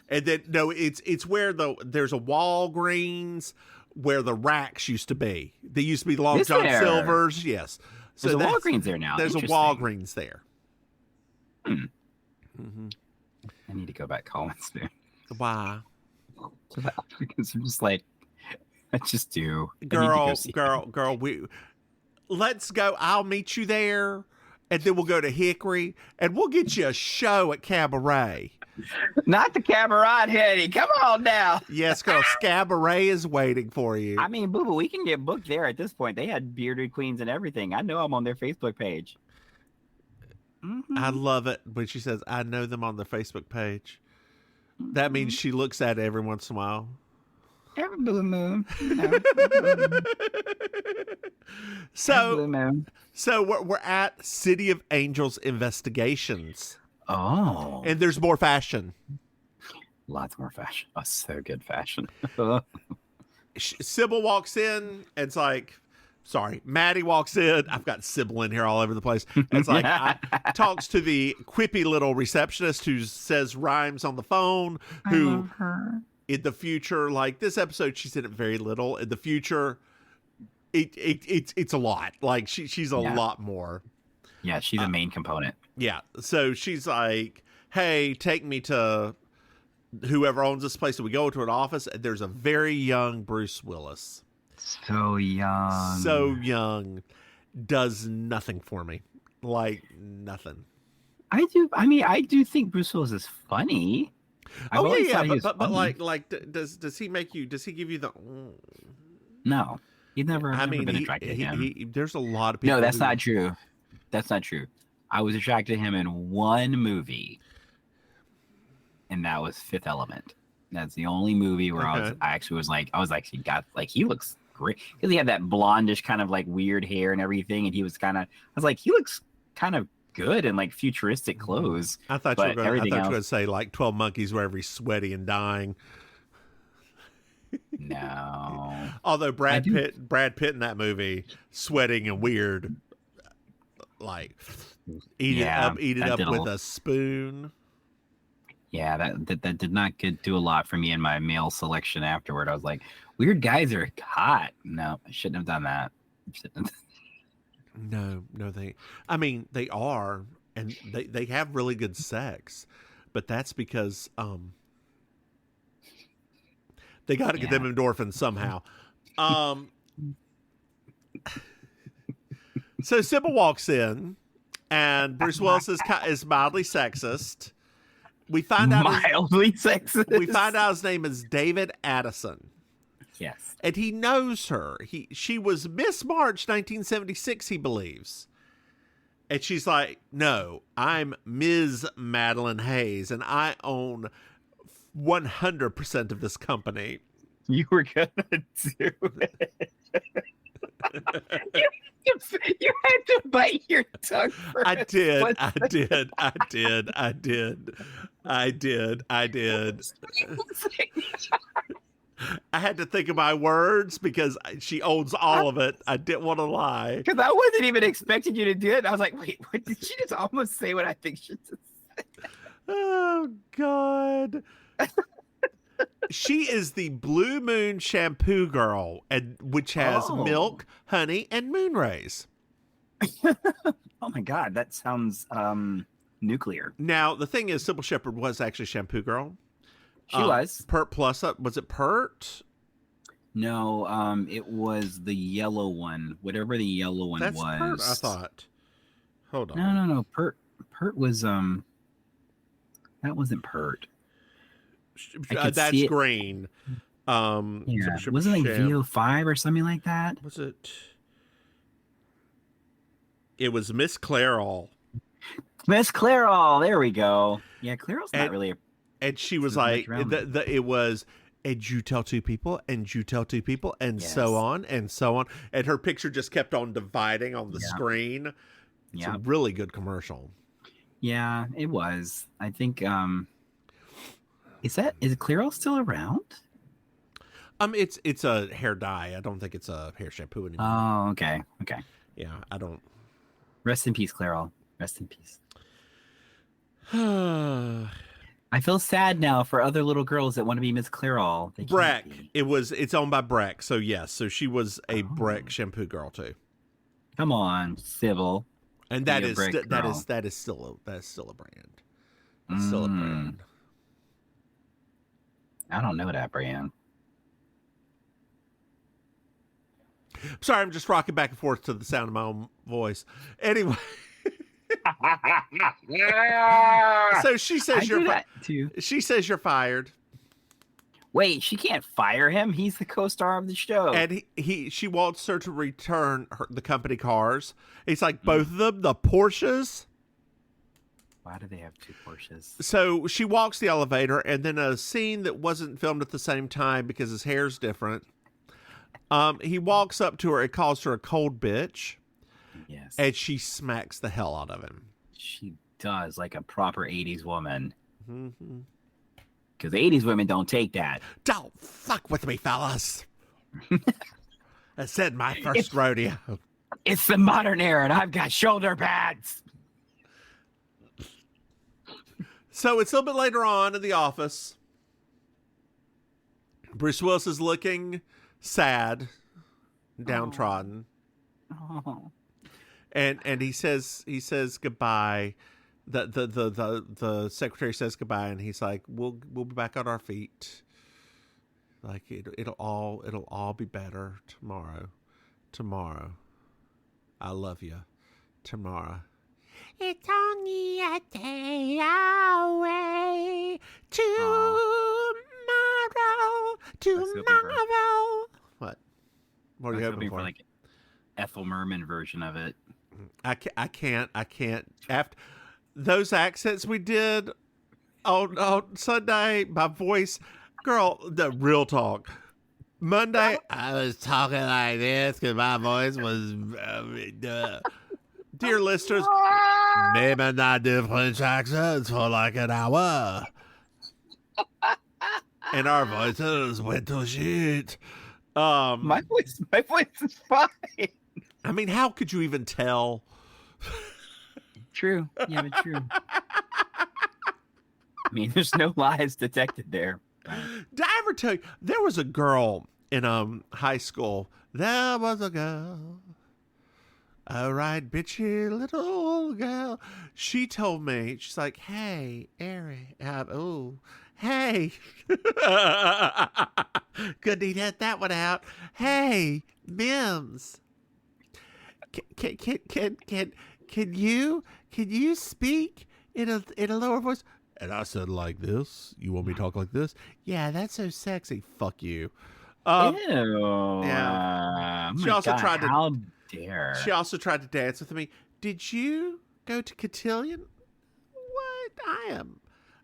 S1: And then, no, it's where there's a Walgreens where the racks used to be. They used to be Long John Silver's. Yes. So
S2: there's a Walgreens there now.
S1: There's a Walgreens there.
S2: I need to go back calling soon.
S1: Why?
S2: Because I'm just like, I just do.
S1: Girl, let's go. I'll meet you there. And then we'll go to Hickory, and we'll get you a show at Cabaret.
S2: Not the Cabaret, Hetty. Come on now.
S1: Yes, girl. Cabaret is waiting for you.
S2: I mean, boo-boo, we can get booked there at this point. They had bearded queens and everything. I know I'm on their Facebook page.
S1: I love it when she says, I know them on their Facebook page. That means she looks at it every once in a while.
S2: Every blue moon.
S1: So we're at City of Angels Investigations.
S2: Oh.
S1: And there's more fashion.
S2: Lots more fashion. Oh, so good fashion.
S1: Sybil walks in and it's like, sorry, Maddie walks in. I've got Sybil in here all over the place. It's like, talks to the quippy little receptionist who says rhymes on the phone, who
S2: I love her.
S1: In the future, like this episode, she's in it very little. In the future, it's a lot. Like she's a lot more.
S2: Yeah, she's a main component.
S1: Yeah. So she's like, hey, take me to whoever owns this place. So we go to an office and there's a very young Bruce Willis.
S2: So young.
S1: So young. Does nothing for me. Like nothing.
S2: I do think Bruce Willis is funny.
S1: But does he make you? Does he give you the?
S2: No, he's never. I've never been attracted to him.
S1: There's a lot of people.
S2: No, that's not true. That's not true. I was attracted to him in one movie, and that was Fifth Element. That's the only movie where I was like, he looks great because he had that blondish kind of like weird hair and everything, and he was kind of. I was like, he looks kind of good in like futuristic clothes.
S1: I thought you were going to say like 12 Monkeys where every's sweaty and dying.
S2: No.
S1: Although Brad Pitt in that movie, sweating and weird, like eat it up with a spoon.
S2: Yeah, that did not do a lot for me in my male selection afterward. I was like, weird guys are hot. No, I shouldn't have done that.
S1: No, they are, and they have really good sex, but that's because they got to get them endorphins somehow. So Sybil walks in, and Bruce Willis is mildly sexist. We find out
S2: sexist.
S1: We find out his name is David Addison.
S2: Yes.
S1: And he knows her. She was Miss March 1976, he believes. And she's like, no, I'm Ms. Madeline Hayes, and I own 100% of this company.
S2: You were going to do it. you had to bite your tongue first.
S1: I did. I had to think of my words because she owns all of it. I didn't want to lie.
S2: Because I wasn't even expecting you to do it. I was like, wait, what did she just almost say what I think she just said?
S1: Oh, God. She is the Blue Moon shampoo girl, which has milk, honey, and moon rays.
S2: Oh, my God. That sounds nuclear.
S1: Now, the thing is, Sybil Shepherd was actually shampoo girl.
S2: She was.
S1: Pert Plus. Was it Pert?
S2: No, it was the yellow one. Whatever the yellow one was.
S1: Pert, I thought. Hold on.
S2: No. Pert was that wasn't Pert.
S1: That's green.
S2: Wasn't it like VO5 or something like that?
S1: Was it? It was Miss Clairol.
S2: Miss Clairol. There we go. Yeah, Clairol's not really.
S1: And she was like, it was, and you tell two people, and you tell two people, and so on, and so on. And her picture just kept on dividing on the screen. It's a really good commercial.
S2: Yeah, it was. I think, is Clairol still around?
S1: It's a hair dye. I don't think it's a hair shampoo anymore.
S2: Oh, okay.
S1: Yeah, I don't.
S2: Rest in peace, Clairol. Rest in peace. I feel sad now for other little girls that want to be Miss Clairol.
S1: Breck. It's owned by Breck. So yes, so she was a Breck shampoo girl too.
S2: Come on, Sybil.
S1: And that is still a brand. That's still a brand.
S2: I don't know that brand.
S1: Sorry, I'm just rocking back and forth to the sound of my own voice. Anyway. So she says she says you're fired.
S2: Wait, she can't fire him. He's the co-star of the show.
S1: And she wants her to return the company cars. It's like both of them, the Porsches.
S2: Why do they have two Porsches?
S1: So she walks the elevator, and then a scene that wasn't filmed at the same time because his hair's different. He walks up to her and calls her a cold bitch.
S2: Yes.
S1: And she smacks the hell out of him.
S2: She does, like a proper 80s woman.
S1: Mm-hmm.
S2: Because 80s women don't take that.
S1: Don't fuck with me, fellas. I said my first rodeo.
S2: It's the modern era, and I've got shoulder pads.
S1: So it's a little bit later on in the office. Bruce Willis is looking sad, downtrodden.
S2: Oh.
S1: And he says goodbye. The secretary says goodbye, and he's like, we'll be back on our feet. Like it'll all be better tomorrow. Tomorrow. I love you. Tomorrow. It's only a day away. Tomorrow. What? What are you hoping for?
S2: Like Ethel Merman version of it.
S1: I can't. After those accents we did on Sunday, my voice, girl, the real talk. Monday, I was talking like this because my voice was. Dear listeners, maybe not do French accents for like an hour. And our voices went to shit.
S2: My voice is fine.
S1: I mean, how could you even tell?
S2: True. Yeah, but true. I mean, there's no lies detected there.
S1: Did I ever tell you there was a girl in high school? There was a girl, a right bitchy little girl. She told me, she's like, "Hey, Ari, hey." Couldn't get that one out. Hey, Mims. Can you speak in a lower voice? And I said like this. You want me to talk like this? Yeah, that's so sexy. Fuck you.
S2: Ew.
S1: Yeah. She also tried to.
S2: How dare?
S1: She also tried to dance with me. Did you go to cotillion? What?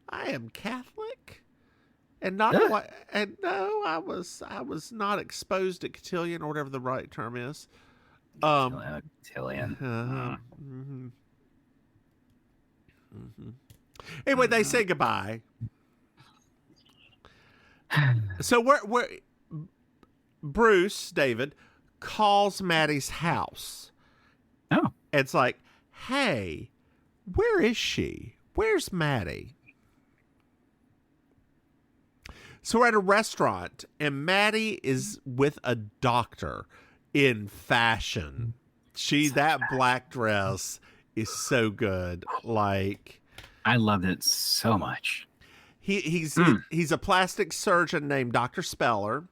S1: I am Catholic, and not white. And no, I was not exposed at cotillion or whatever the right term is.
S2: Cotillion.
S1: Mm-hmm. Mm-hmm. Anyway, they say goodbye. So we're Bruce David calls Maddie's house.
S2: Oh,
S1: It's like, hey, where is she? Where's Maddie? So we're at a restaurant, and Maddie is with a doctor in fashion. That black dress is so good. Like,
S2: I loved it so much.
S1: He's a plastic surgeon named Dr. Speller.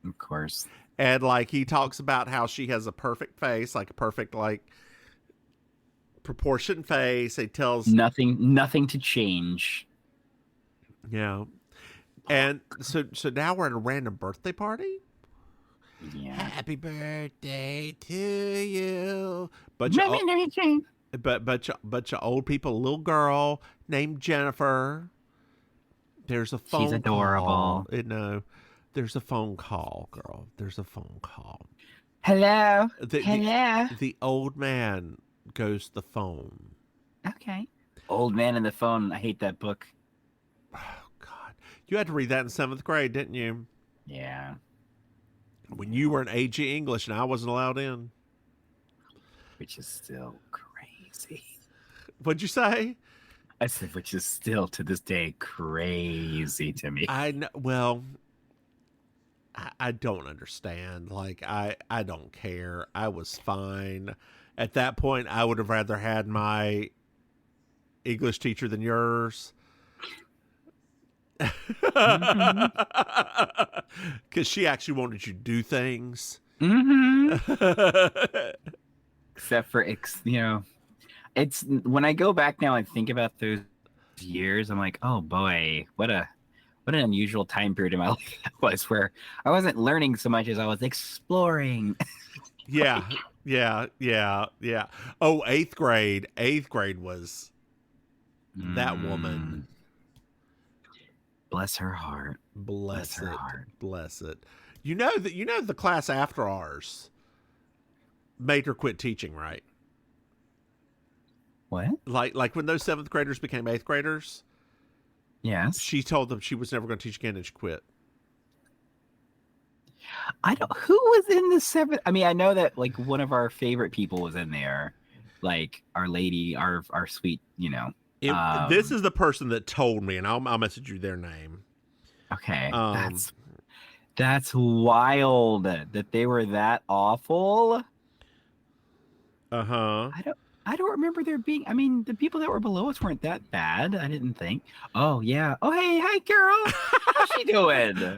S2: Of course.
S1: And like he talks about how she has a perfect face, like a perfect like proportioned face. He tells
S2: nothing to change.
S1: Yeah. And so now we're at a random birthday party.
S2: Yeah.
S1: Happy birthday to you. Bunch of old people, a little girl named Jennifer. There's a phone.
S2: She's adorable.
S1: No, there's a phone call, girl. There's a phone call.
S2: Hello.
S1: Hello. The old man goes to the phone.
S2: Okay. Old Man and the Phone. I hate that book.
S1: Oh, God. You had to read that in 7th grade, didn't you?
S2: Yeah.
S1: When you were in AG English and I wasn't allowed in.
S2: Which is still crazy.
S1: What'd you say?
S2: I said, which is still to this day crazy to me.
S1: I know. Well, I don't understand. Like, I don't care. I was fine. At that point, I would have rather had my English teacher than yours. Because she actually wanted you to do things.
S2: Mm-hmm. Except for, it's when I go back now and think about those years, I'm like, oh boy, what an unusual time period in my life that was, where I wasn't learning so much as I was exploring.
S1: Yeah. Oh, 8th grade. 8th grade was that woman.
S2: Bless her heart.
S1: Bless it. You know the class after ours made her quit teaching, right?
S2: What?
S1: Like when those 7th graders became 8th graders.
S2: Yes.
S1: She told them she was never going to teach again, and she quit.
S2: Who was in the 7th? I mean, I know that like one of our favorite people was in there, like Our Lady, our sweet,
S1: This is the person that told me, and I'll message you their name.
S2: Okay, that's wild that they were that awful.
S1: Uh-huh.
S2: I don't remember there being. I mean, the people that were below us weren't that bad. I didn't think. Oh yeah. Oh hey, hi girl. How's she doing?
S1: I don't know.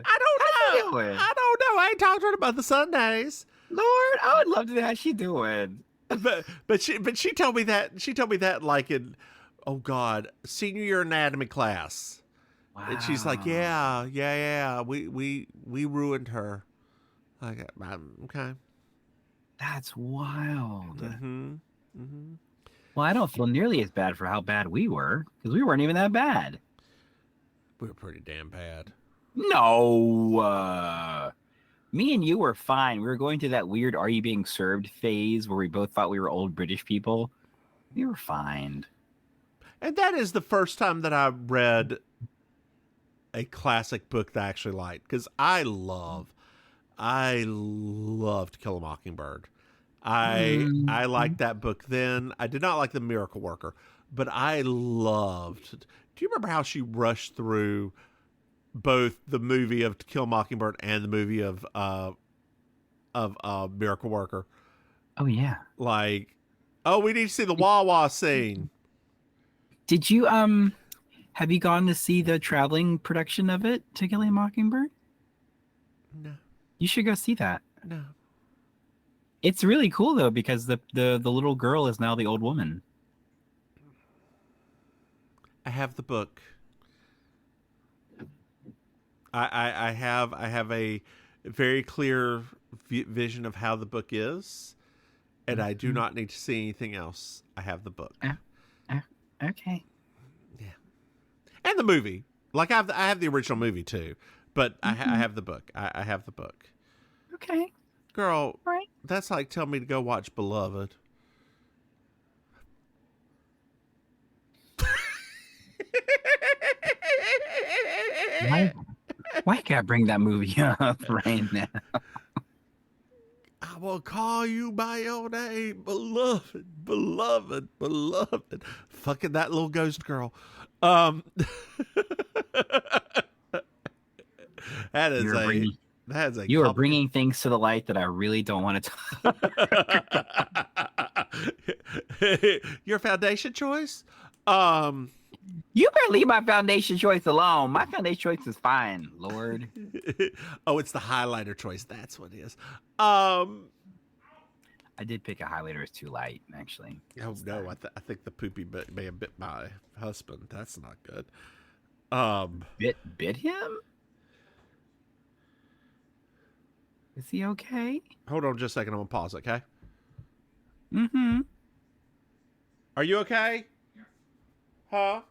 S1: I don't know. I ain't talked to her about the Sundays.
S2: Lord, I would love to know how she doing.
S1: But she told me that like in, oh God, senior year anatomy class.
S2: Wow.
S1: And she's like, yeah. We ruined her. Like, okay.
S2: That's wild.
S1: Mm-hmm.
S2: Well, I don't feel nearly as bad for how bad we were, because we weren't even that bad.
S1: We were pretty damn bad.
S2: No. Me and you were fine. We were going through that weird "Are you being served" phase where we both thought we were old British people. We were fine.
S1: And that is the first time that I read a classic book that I actually liked, because I loved To Kill a Mockingbird. I liked that book then. I did not like The Miracle Worker, but I loved. Do you remember how she rushed through both the movie of To Kill a Mockingbird and the movie of Miracle Worker?
S2: Oh yeah.
S1: Like, oh, we need to see the Wawa scene.
S2: Did you have you gone to see the traveling production of it, To Kill a Mockingbird?
S1: No.
S2: You should go see that.
S1: No.
S2: It's really cool though, because the little girl is now the old woman.
S1: I have the book. I have a very clear vision of how the book is, and I do not need to see anything else. I have the book.
S2: Okay.
S1: Yeah, and the movie. Like I have the original movie too, but I have the book. I have the book.
S2: Okay.
S1: Girl,
S2: Right.
S1: That's like telling me to go watch Beloved.
S2: Why can't I bring that movie up right now?
S1: I will call you by your name, beloved, beloved, beloved. Fucking that little ghost girl. That is
S2: You are bringing things to the light that I really don't want to talk.
S1: Your foundation choice?
S2: You better leave my foundation choice alone. My foundation choice is fine, Lord.
S1: Oh, it's the highlighter choice. That's what it is.
S2: I did pick a highlighter as too light, actually.
S1: Oh no, I think the poopy may have bit my husband. That's not good.
S2: Bit him? Is he okay?
S1: Hold on just a second. I'm gonna pause. Okay.
S2: Mm-hmm.
S1: Are you okay? Huh?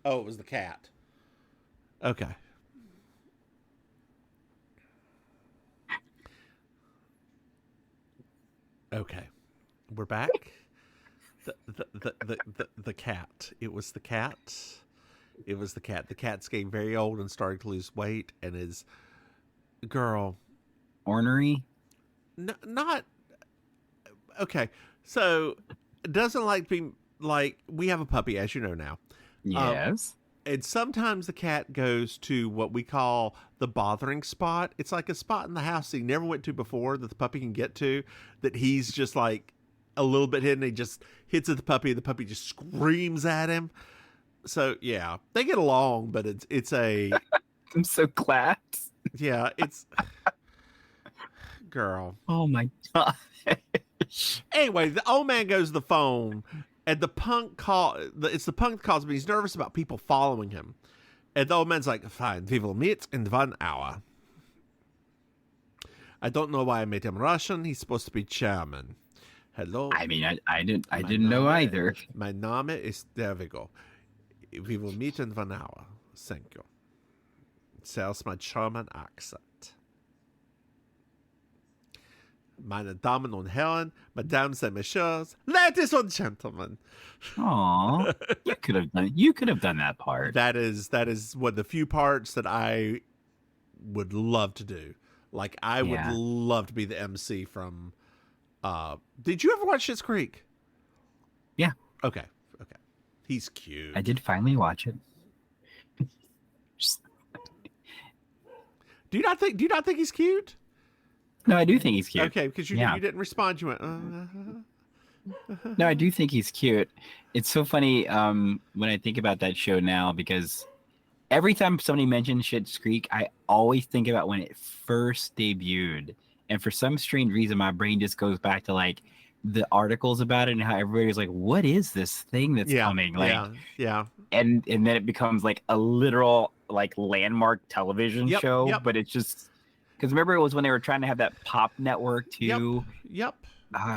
S1: Oh, it was the cat. Okay. Okay. We're back. The cat. It was the cat. It was the cat. The cat's getting very old and starting to lose weight, and is girl.
S2: Ornery?
S1: No, not okay. So doesn't like being like, we have a puppy, as you know now.
S2: Yes.
S1: And sometimes the cat goes to what we call the bothering spot. It's like a spot in the house he never went to before that the puppy can get to, that he's just like a little bit hidden. He just hits at the puppy, and the puppy just screams at him. So yeah, they get along, but it's a.
S2: I'm so glad.
S1: Yeah, it's. Girl.
S2: Oh my god.
S1: Anyway, the old man goes to the phone, and the punk it's the punk that calls him. He's nervous about people following him, and the old man's like, "Fine, we will meet in 1 hour." I don't know why I made him Russian. He's supposed to be German. Hello.
S2: I mean, I didn't know either.
S1: My name is. There we go. We will meet in 1 hour. Thank you. It sells my German accent. Meine Damen und Herren, Mesdames et Messieurs, ladies and gentlemen.
S2: Aw, you could have done that part.
S1: That is one of the few parts that I would love to do. Like, I would love to be the MC from. Did you ever watch Schitt's Creek?
S2: Yeah.
S1: Okay. He's cute.
S2: I did finally watch it.
S1: Do you not think he's cute?
S2: No, I do think he's cute.
S1: Okay, because you didn't respond. You went.
S2: No, I do think he's cute. It's so funny when I think about that show now, because every time somebody mentions Schitt's Creek, I always think about when it first debuted, and for some strange reason, my brain just goes back to like the articles about it and how everybody was like, "What is this thing that's coming?" Like,
S1: yeah.
S2: And then it becomes like a literal like landmark television show, but it's just because remember it was when they were trying to have that pop network too.
S1: Yep.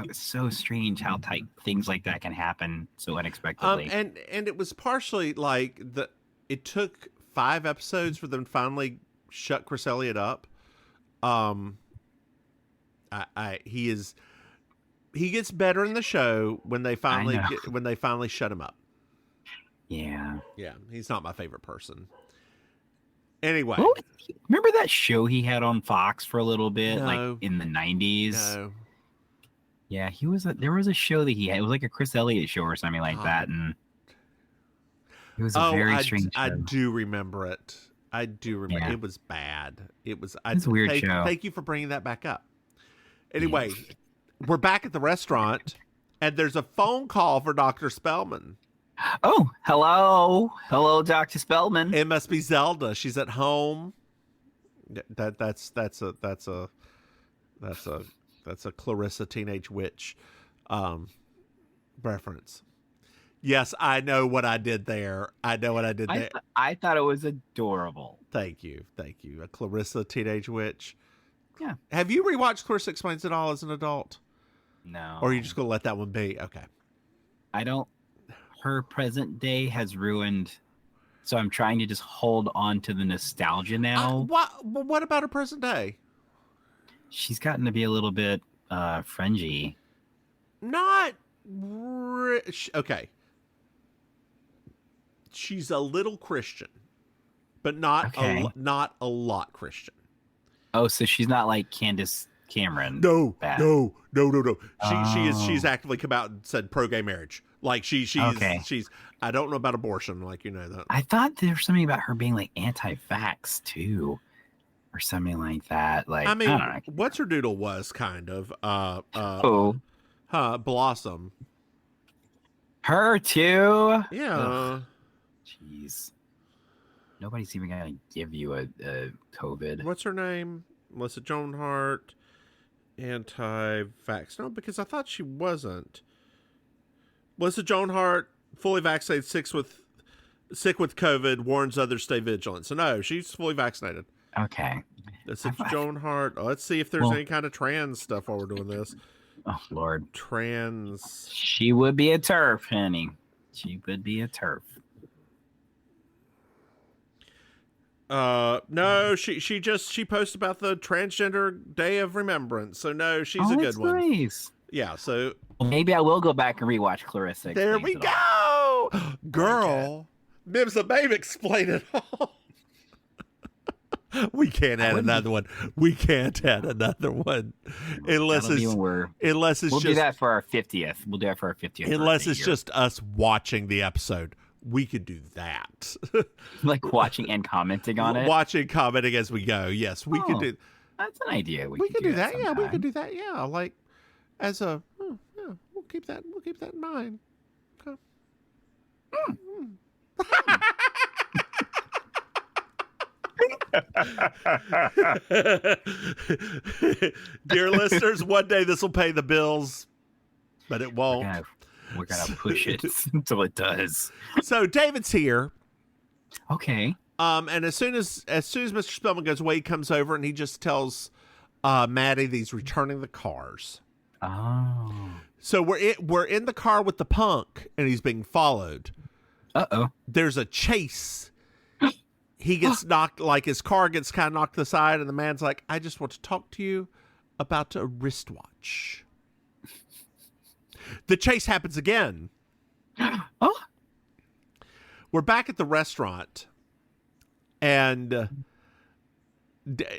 S2: It's so strange how tight things like that can happen so unexpectedly.
S1: And it was partially like it took 5 episodes for them to finally shut Chris Elliott up. He gets better in the show when they finally shut him up.
S2: Yeah,
S1: he's not my favorite person. Anyway,
S2: remember that show he had on Fox for a little bit,
S1: No.
S2: like in the 90s?
S1: No.
S2: Yeah, there was a show that he had. It was like a Chris Elliott show or something like that, and it was a very strange show.
S1: I do remember it.
S2: Yeah.
S1: It was bad. It's
S2: a weird show.
S1: Thank you for bringing that back up. Anyway, we're back at the restaurant, and there's a phone call for Dr. Spellman.
S2: Oh, hello, Dr. Spellman.
S1: It must be Zelda. She's at home. That's a Clarissa Teenage Witch reference. Yes, I know what I did there. I
S2: thought it was adorable.
S1: Thank you. A Clarissa Teenage Witch.
S2: Yeah.
S1: Have you rewatched Clarissa Explains It All as an adult?
S2: No.
S1: Or are you just going to let that one be? Okay.
S2: I don't. Her present day has ruined, so I'm trying to just hold on to the nostalgia now.
S1: What about her present day?
S2: She's gotten to be a little bit fringy.
S1: Not okay. She's a little Christian, but not a lot Christian.
S2: Oh, so she's not like Candace Cameron.
S1: No. She's actively come out and said pro-gay marriage. Like she's I don't know about abortion, like that.
S2: I thought there was something about her being like anti-vax too, or something like that. Like I don't know.
S1: What's her doodle was kind of Blossom.
S2: Her too.
S1: Yeah.
S2: Ugh. Jeez. Nobody's even gonna give you a COVID.
S1: What's her name? Melissa Joan Hart. Anti-vax. No, because I thought she wasn't. Melissa Joan Hart, fully vaccinated, sick with COVID, warns others stay vigilant. So no, she's fully vaccinated.
S2: Okay.
S1: That's Joan Hart. Let's see if there's any kind of trans stuff while we're doing this.
S2: Oh Lord.
S1: Trans.
S2: She would be a TERF, honey. She would be a TERF.
S1: No, she posted about the Transgender Day of Remembrance. So no, she's a good one.
S2: Nice.
S1: Yeah, so
S2: maybe I will go back and rewatch Clarissa.
S1: There we go. Girl. Mims and Maim explain it all. We can't add another one. Unless it's
S2: we'll do that for our 50th. We'll do that for our 50th.
S1: Unless it's just us watching the episode. We could do that.
S2: Like watching and commenting on it?
S1: Watching, commenting as we go. Yes, we could do.
S2: That's an idea.
S1: We could do that. Yeah, we could do that. Yeah, like as a we'll keep that in mind. Okay. Dear listeners, one day this will pay the bills, but it won't.
S2: We're gonna push it until it does.
S1: So David's here.
S2: Okay.
S1: And as soon as Mr. Spellman goes away, he comes over and he just tells Maddie that he's returning the cars.
S2: Oh.
S1: So we're in the car with the punk, and he's being followed.
S2: Uh-oh.
S1: There's a chase. He gets knocked, like his car gets kind of knocked to the side, and the man's like, "I just want to talk to you. about a wristwatch. The chase happens again.
S2: Oh.
S1: We're back at the restaurant, and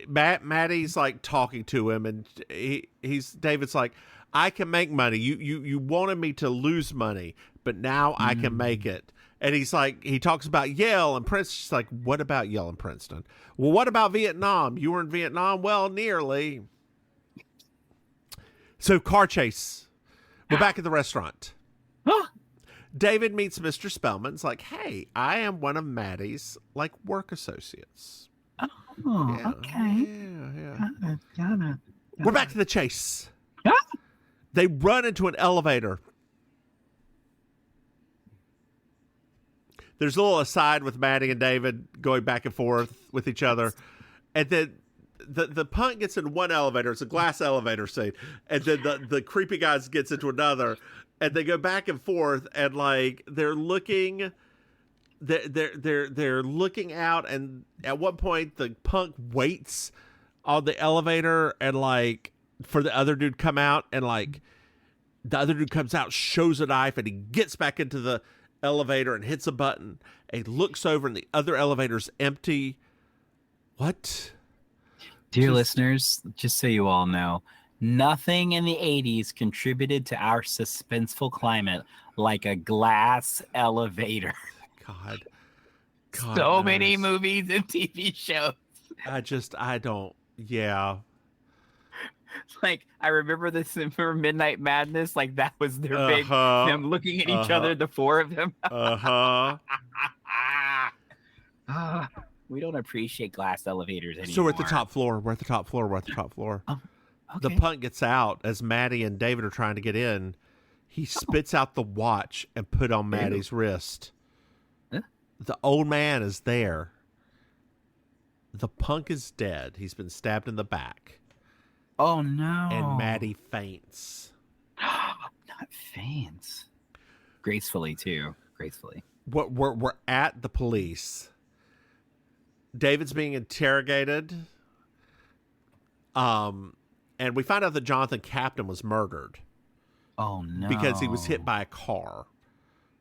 S1: Maddie's like talking to him, and David's like, I can make money. You wanted me to lose money, but now I can make it. And he's like, he talks about Yale and Princeton. She's like, what about Yale and Princeton? Well, what about Vietnam? You were in Vietnam? Well, nearly. So car chase. We're back at the restaurant. David meets Mr. Spellman. It's like, hey, I am one of Maddie's like work associates.
S2: Oh,
S1: Yeah,
S2: okay.
S1: Yeah.
S2: Got it.
S1: We're back to the chase.
S2: Ah!
S1: They run into an elevator. There's a little aside with Maddie and David going back and forth with each other. And then the punk gets in one elevator. It's a glass elevator scene. And then the creepy guys gets into another. And they go back and forth. And like they're looking looking out. And at one point the punk waits on the elevator and like for the other dude come out. And like the other dude comes out, shows a knife, and he gets back into the elevator and hits a button. And he looks over and the other elevator's empty. What?
S2: Dear listeners, just so you all know, nothing in the 80s contributed to our suspenseful climate like a glass elevator.
S1: God
S2: So
S1: knows.
S2: many movies and TV shows.
S1: I don't. Yeah.
S2: Like, I remember this for Midnight Madness. Like, that was their big, them looking at each other, the four of them. We don't appreciate glass elevators anymore.
S1: So we're at the top floor. We're at the top floor.
S2: Oh,
S1: The
S2: okay.
S1: punk gets out as Maddie and David are trying to get in. He spits out the watch and put on Maddie's wrist.
S2: Huh?
S1: The old man is there. The punk is dead. He's been stabbed in the back.
S2: Oh, no.
S1: And Maddie faints.
S2: Not faints. Gracefully, too. Gracefully.
S1: We're at the police. David's being interrogated. And we find out that Jonathan Captain was murdered.
S2: Oh, no.
S1: Because he was hit by a car.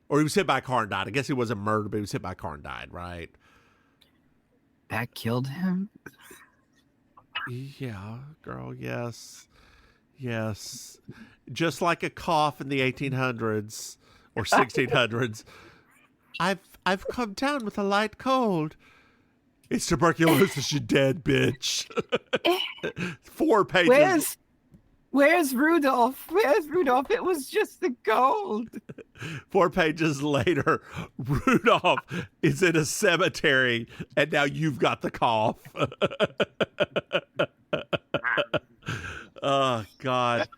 S1: Or he was hit by a car and died. I guess he wasn't murdered, but he was hit by a car and died, right?
S2: That killed him?
S1: Yeah, girl, yes. Yes. Just like a cough in the 1800s or 1600s. I've come down with a light cold. It's tuberculosis, you dead bitch. 4 pages.
S2: Where's Rudolph? Where's Rudolph? It was just the gold.
S1: 4 pages later, Rudolph is in a cemetery, and now you've got the cough. Oh, God.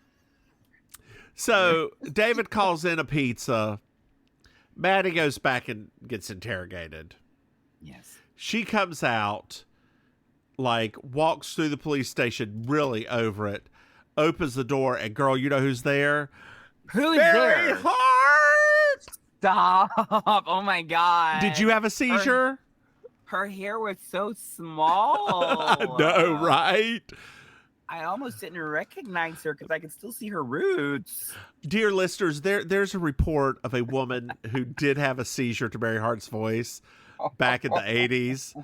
S1: So David calls in a pizza. Maddie goes back and gets interrogated.
S2: Yes.
S1: She comes out, like, walks through the police station, really over it, opens the door, and girl, you know who's there?
S2: Who's
S1: Mary
S2: there?
S1: Hart!
S2: Stop. Oh, my God.
S1: Did you have a seizure?
S2: Her hair was so small.
S1: No, right?
S2: I almost didn't recognize her because I could still see her roots.
S1: Dear listeners, there's a report of a woman who did have a seizure to Mary Hart's voice back in the 80s.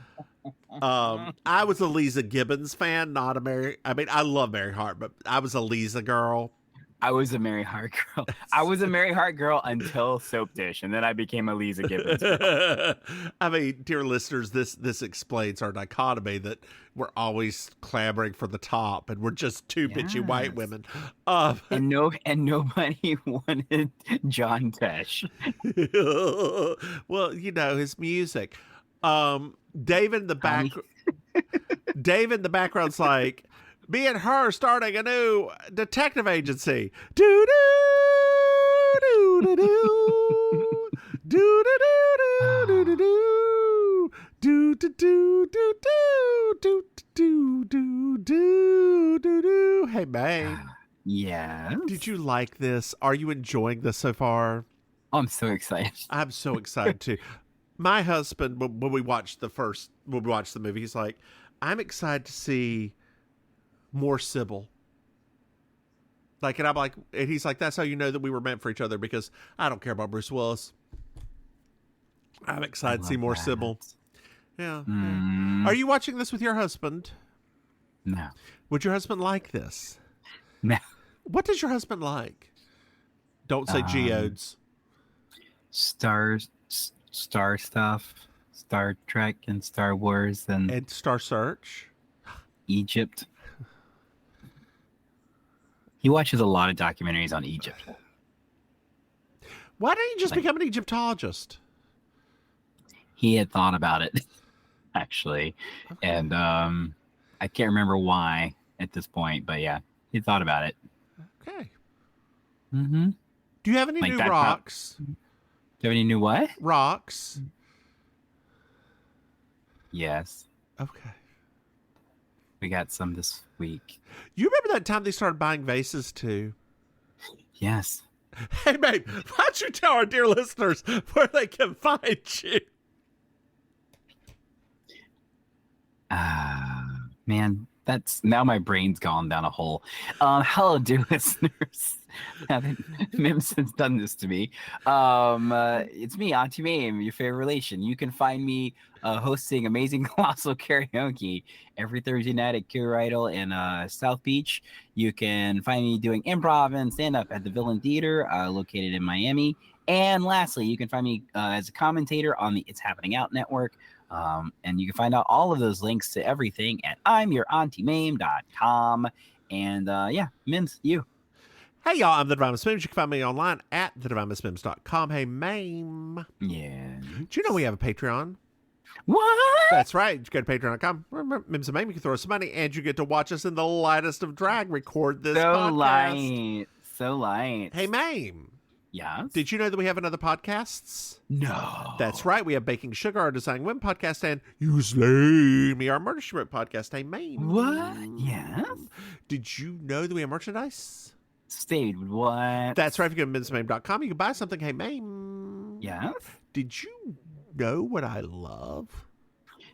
S1: I was a Lisa Gibbons fan, not a Mary. I mean, I love Mary Hart, but I was a Lisa girl.
S2: I was a Mary Hart girl. I was a Mary Hart girl until Soap Dish, and then I became a Lisa Gibbons girl.
S1: I mean, dear listeners, this explains our dichotomy that we're always clamoring for the top, and we're just two bitchy white women.
S2: And nobody wanted John Tesh.
S1: Well, you know his music. David in the back. David in the background's like, me and her starting a new detective agency. Do do do do do do do do do do do do do do do do do do do. Hey, May.
S2: Yeah.
S1: Did you like this? Are you enjoying this so far?
S2: I'm so excited.
S1: I'm so excited too. My husband, when we watched the movie, he's like, I'm excited to see more Sybil. Like, and I'm like, and he's like, that's how you know that we were meant for each other, because I don't care about Bruce Willis. I'm excited to see more Sybil. Yeah. Are you watching this with your husband?
S2: No.
S1: Would your husband like this?
S2: No.
S1: What does your husband like? Don't say geodes.
S2: Star stuff, Star Trek and Star Wars and
S1: Star Search.
S2: Egypt. He watches a lot of documentaries on Egypt.
S1: Why don't you just become an Egyptologist?
S2: He had thought about it, actually. Okay. And I can't remember why at this point, but yeah, he thought about it.
S1: Okay.
S2: Mm-hmm.
S1: Do you have any new rocks?
S2: Do you have any new what?
S1: Rocks.
S2: Yes.
S1: Okay.
S2: We got some this week.
S1: You remember that time they started buying vases too?
S2: Yes.
S1: Hey, babe, why don't you tell our dear listeners where they can find you?
S2: Man, that's now my brain's gone down a hole. Hello, dear listeners. Mims has done this to me. It's me, Auntie Maim, your favorite relation. You can find me hosting Amazing Colossal Karaoke every Thursday night at Cure Idol in South Beach. You can find me doing improv and stand-up at the Villain Theater, located in Miami. And lastly, you can find me as a commentator on the It's Happening Out Network. And you can find out all of those links to everything at I'mYourAuntieMaim.com. And yeah, Mims, you.
S1: Hey, y'all, I'm the Divinest Mims. You can find me online at thedivinestmims.com. Hey, Maim.
S2: Yeah.
S1: Do you know we have a Patreon?
S2: What?
S1: That's right. You go to patreon.com. Remember, Mims and Maim, you can throw us some money, and you get to watch us in the lightest of drag record this podcast.
S2: So light.
S1: Hey, Maim.
S2: Yes?
S1: Did you know that we have another podcasts?
S2: No.
S1: That's right. We have Baking Sugar, our Designing Women podcast, and You Slay Me, our Murder She Wrote podcast. Hey, Maim.
S2: What? Yes.
S1: Did you know that we have merchandise?
S2: Stayed with what?
S1: That's right. If you go to minsandmaim.com, you can buy something. Hey, Maim.
S2: Yes?
S1: Did you know what I love?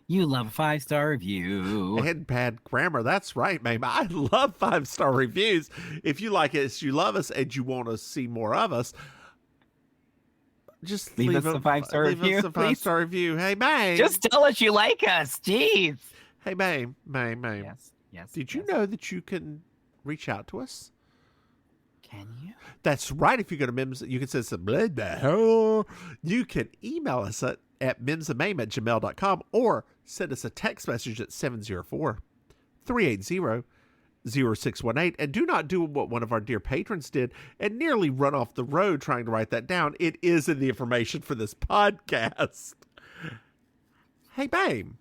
S2: You love a 5-star review.
S1: And bad grammar. That's right, Maim. I love 5-star reviews. If you like us, you love us, and you want to see more of us, just leave us a 5-star review. Leave us a 5-star review. Hey, Maim.
S2: Just tell us you like us. Jeez.
S1: Hey, Maim. Maim.
S2: Yes.
S1: Did you know that you can reach out to us?
S2: Can you?
S1: That's right. If you go to Mims, you can send some blood the hell. You can email us at mimsandmaim@gmail.com or send us a text message at 704-380-0618. And do not do what one of our dear patrons did and nearly run off the road trying to write that down. It is in the information for this podcast. Hey, Maim.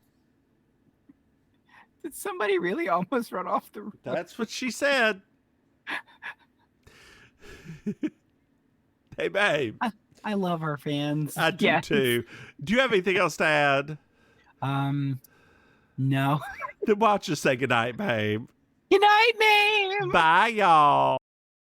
S2: Did somebody really almost run off the road?
S1: That's what she said. Hey, Maim.
S2: I love our fans.
S1: I do too. Do you have anything else to add?
S2: No.
S1: Then watch us say goodnight, Maim.
S2: Good night, Maim.
S1: Bye, y'all.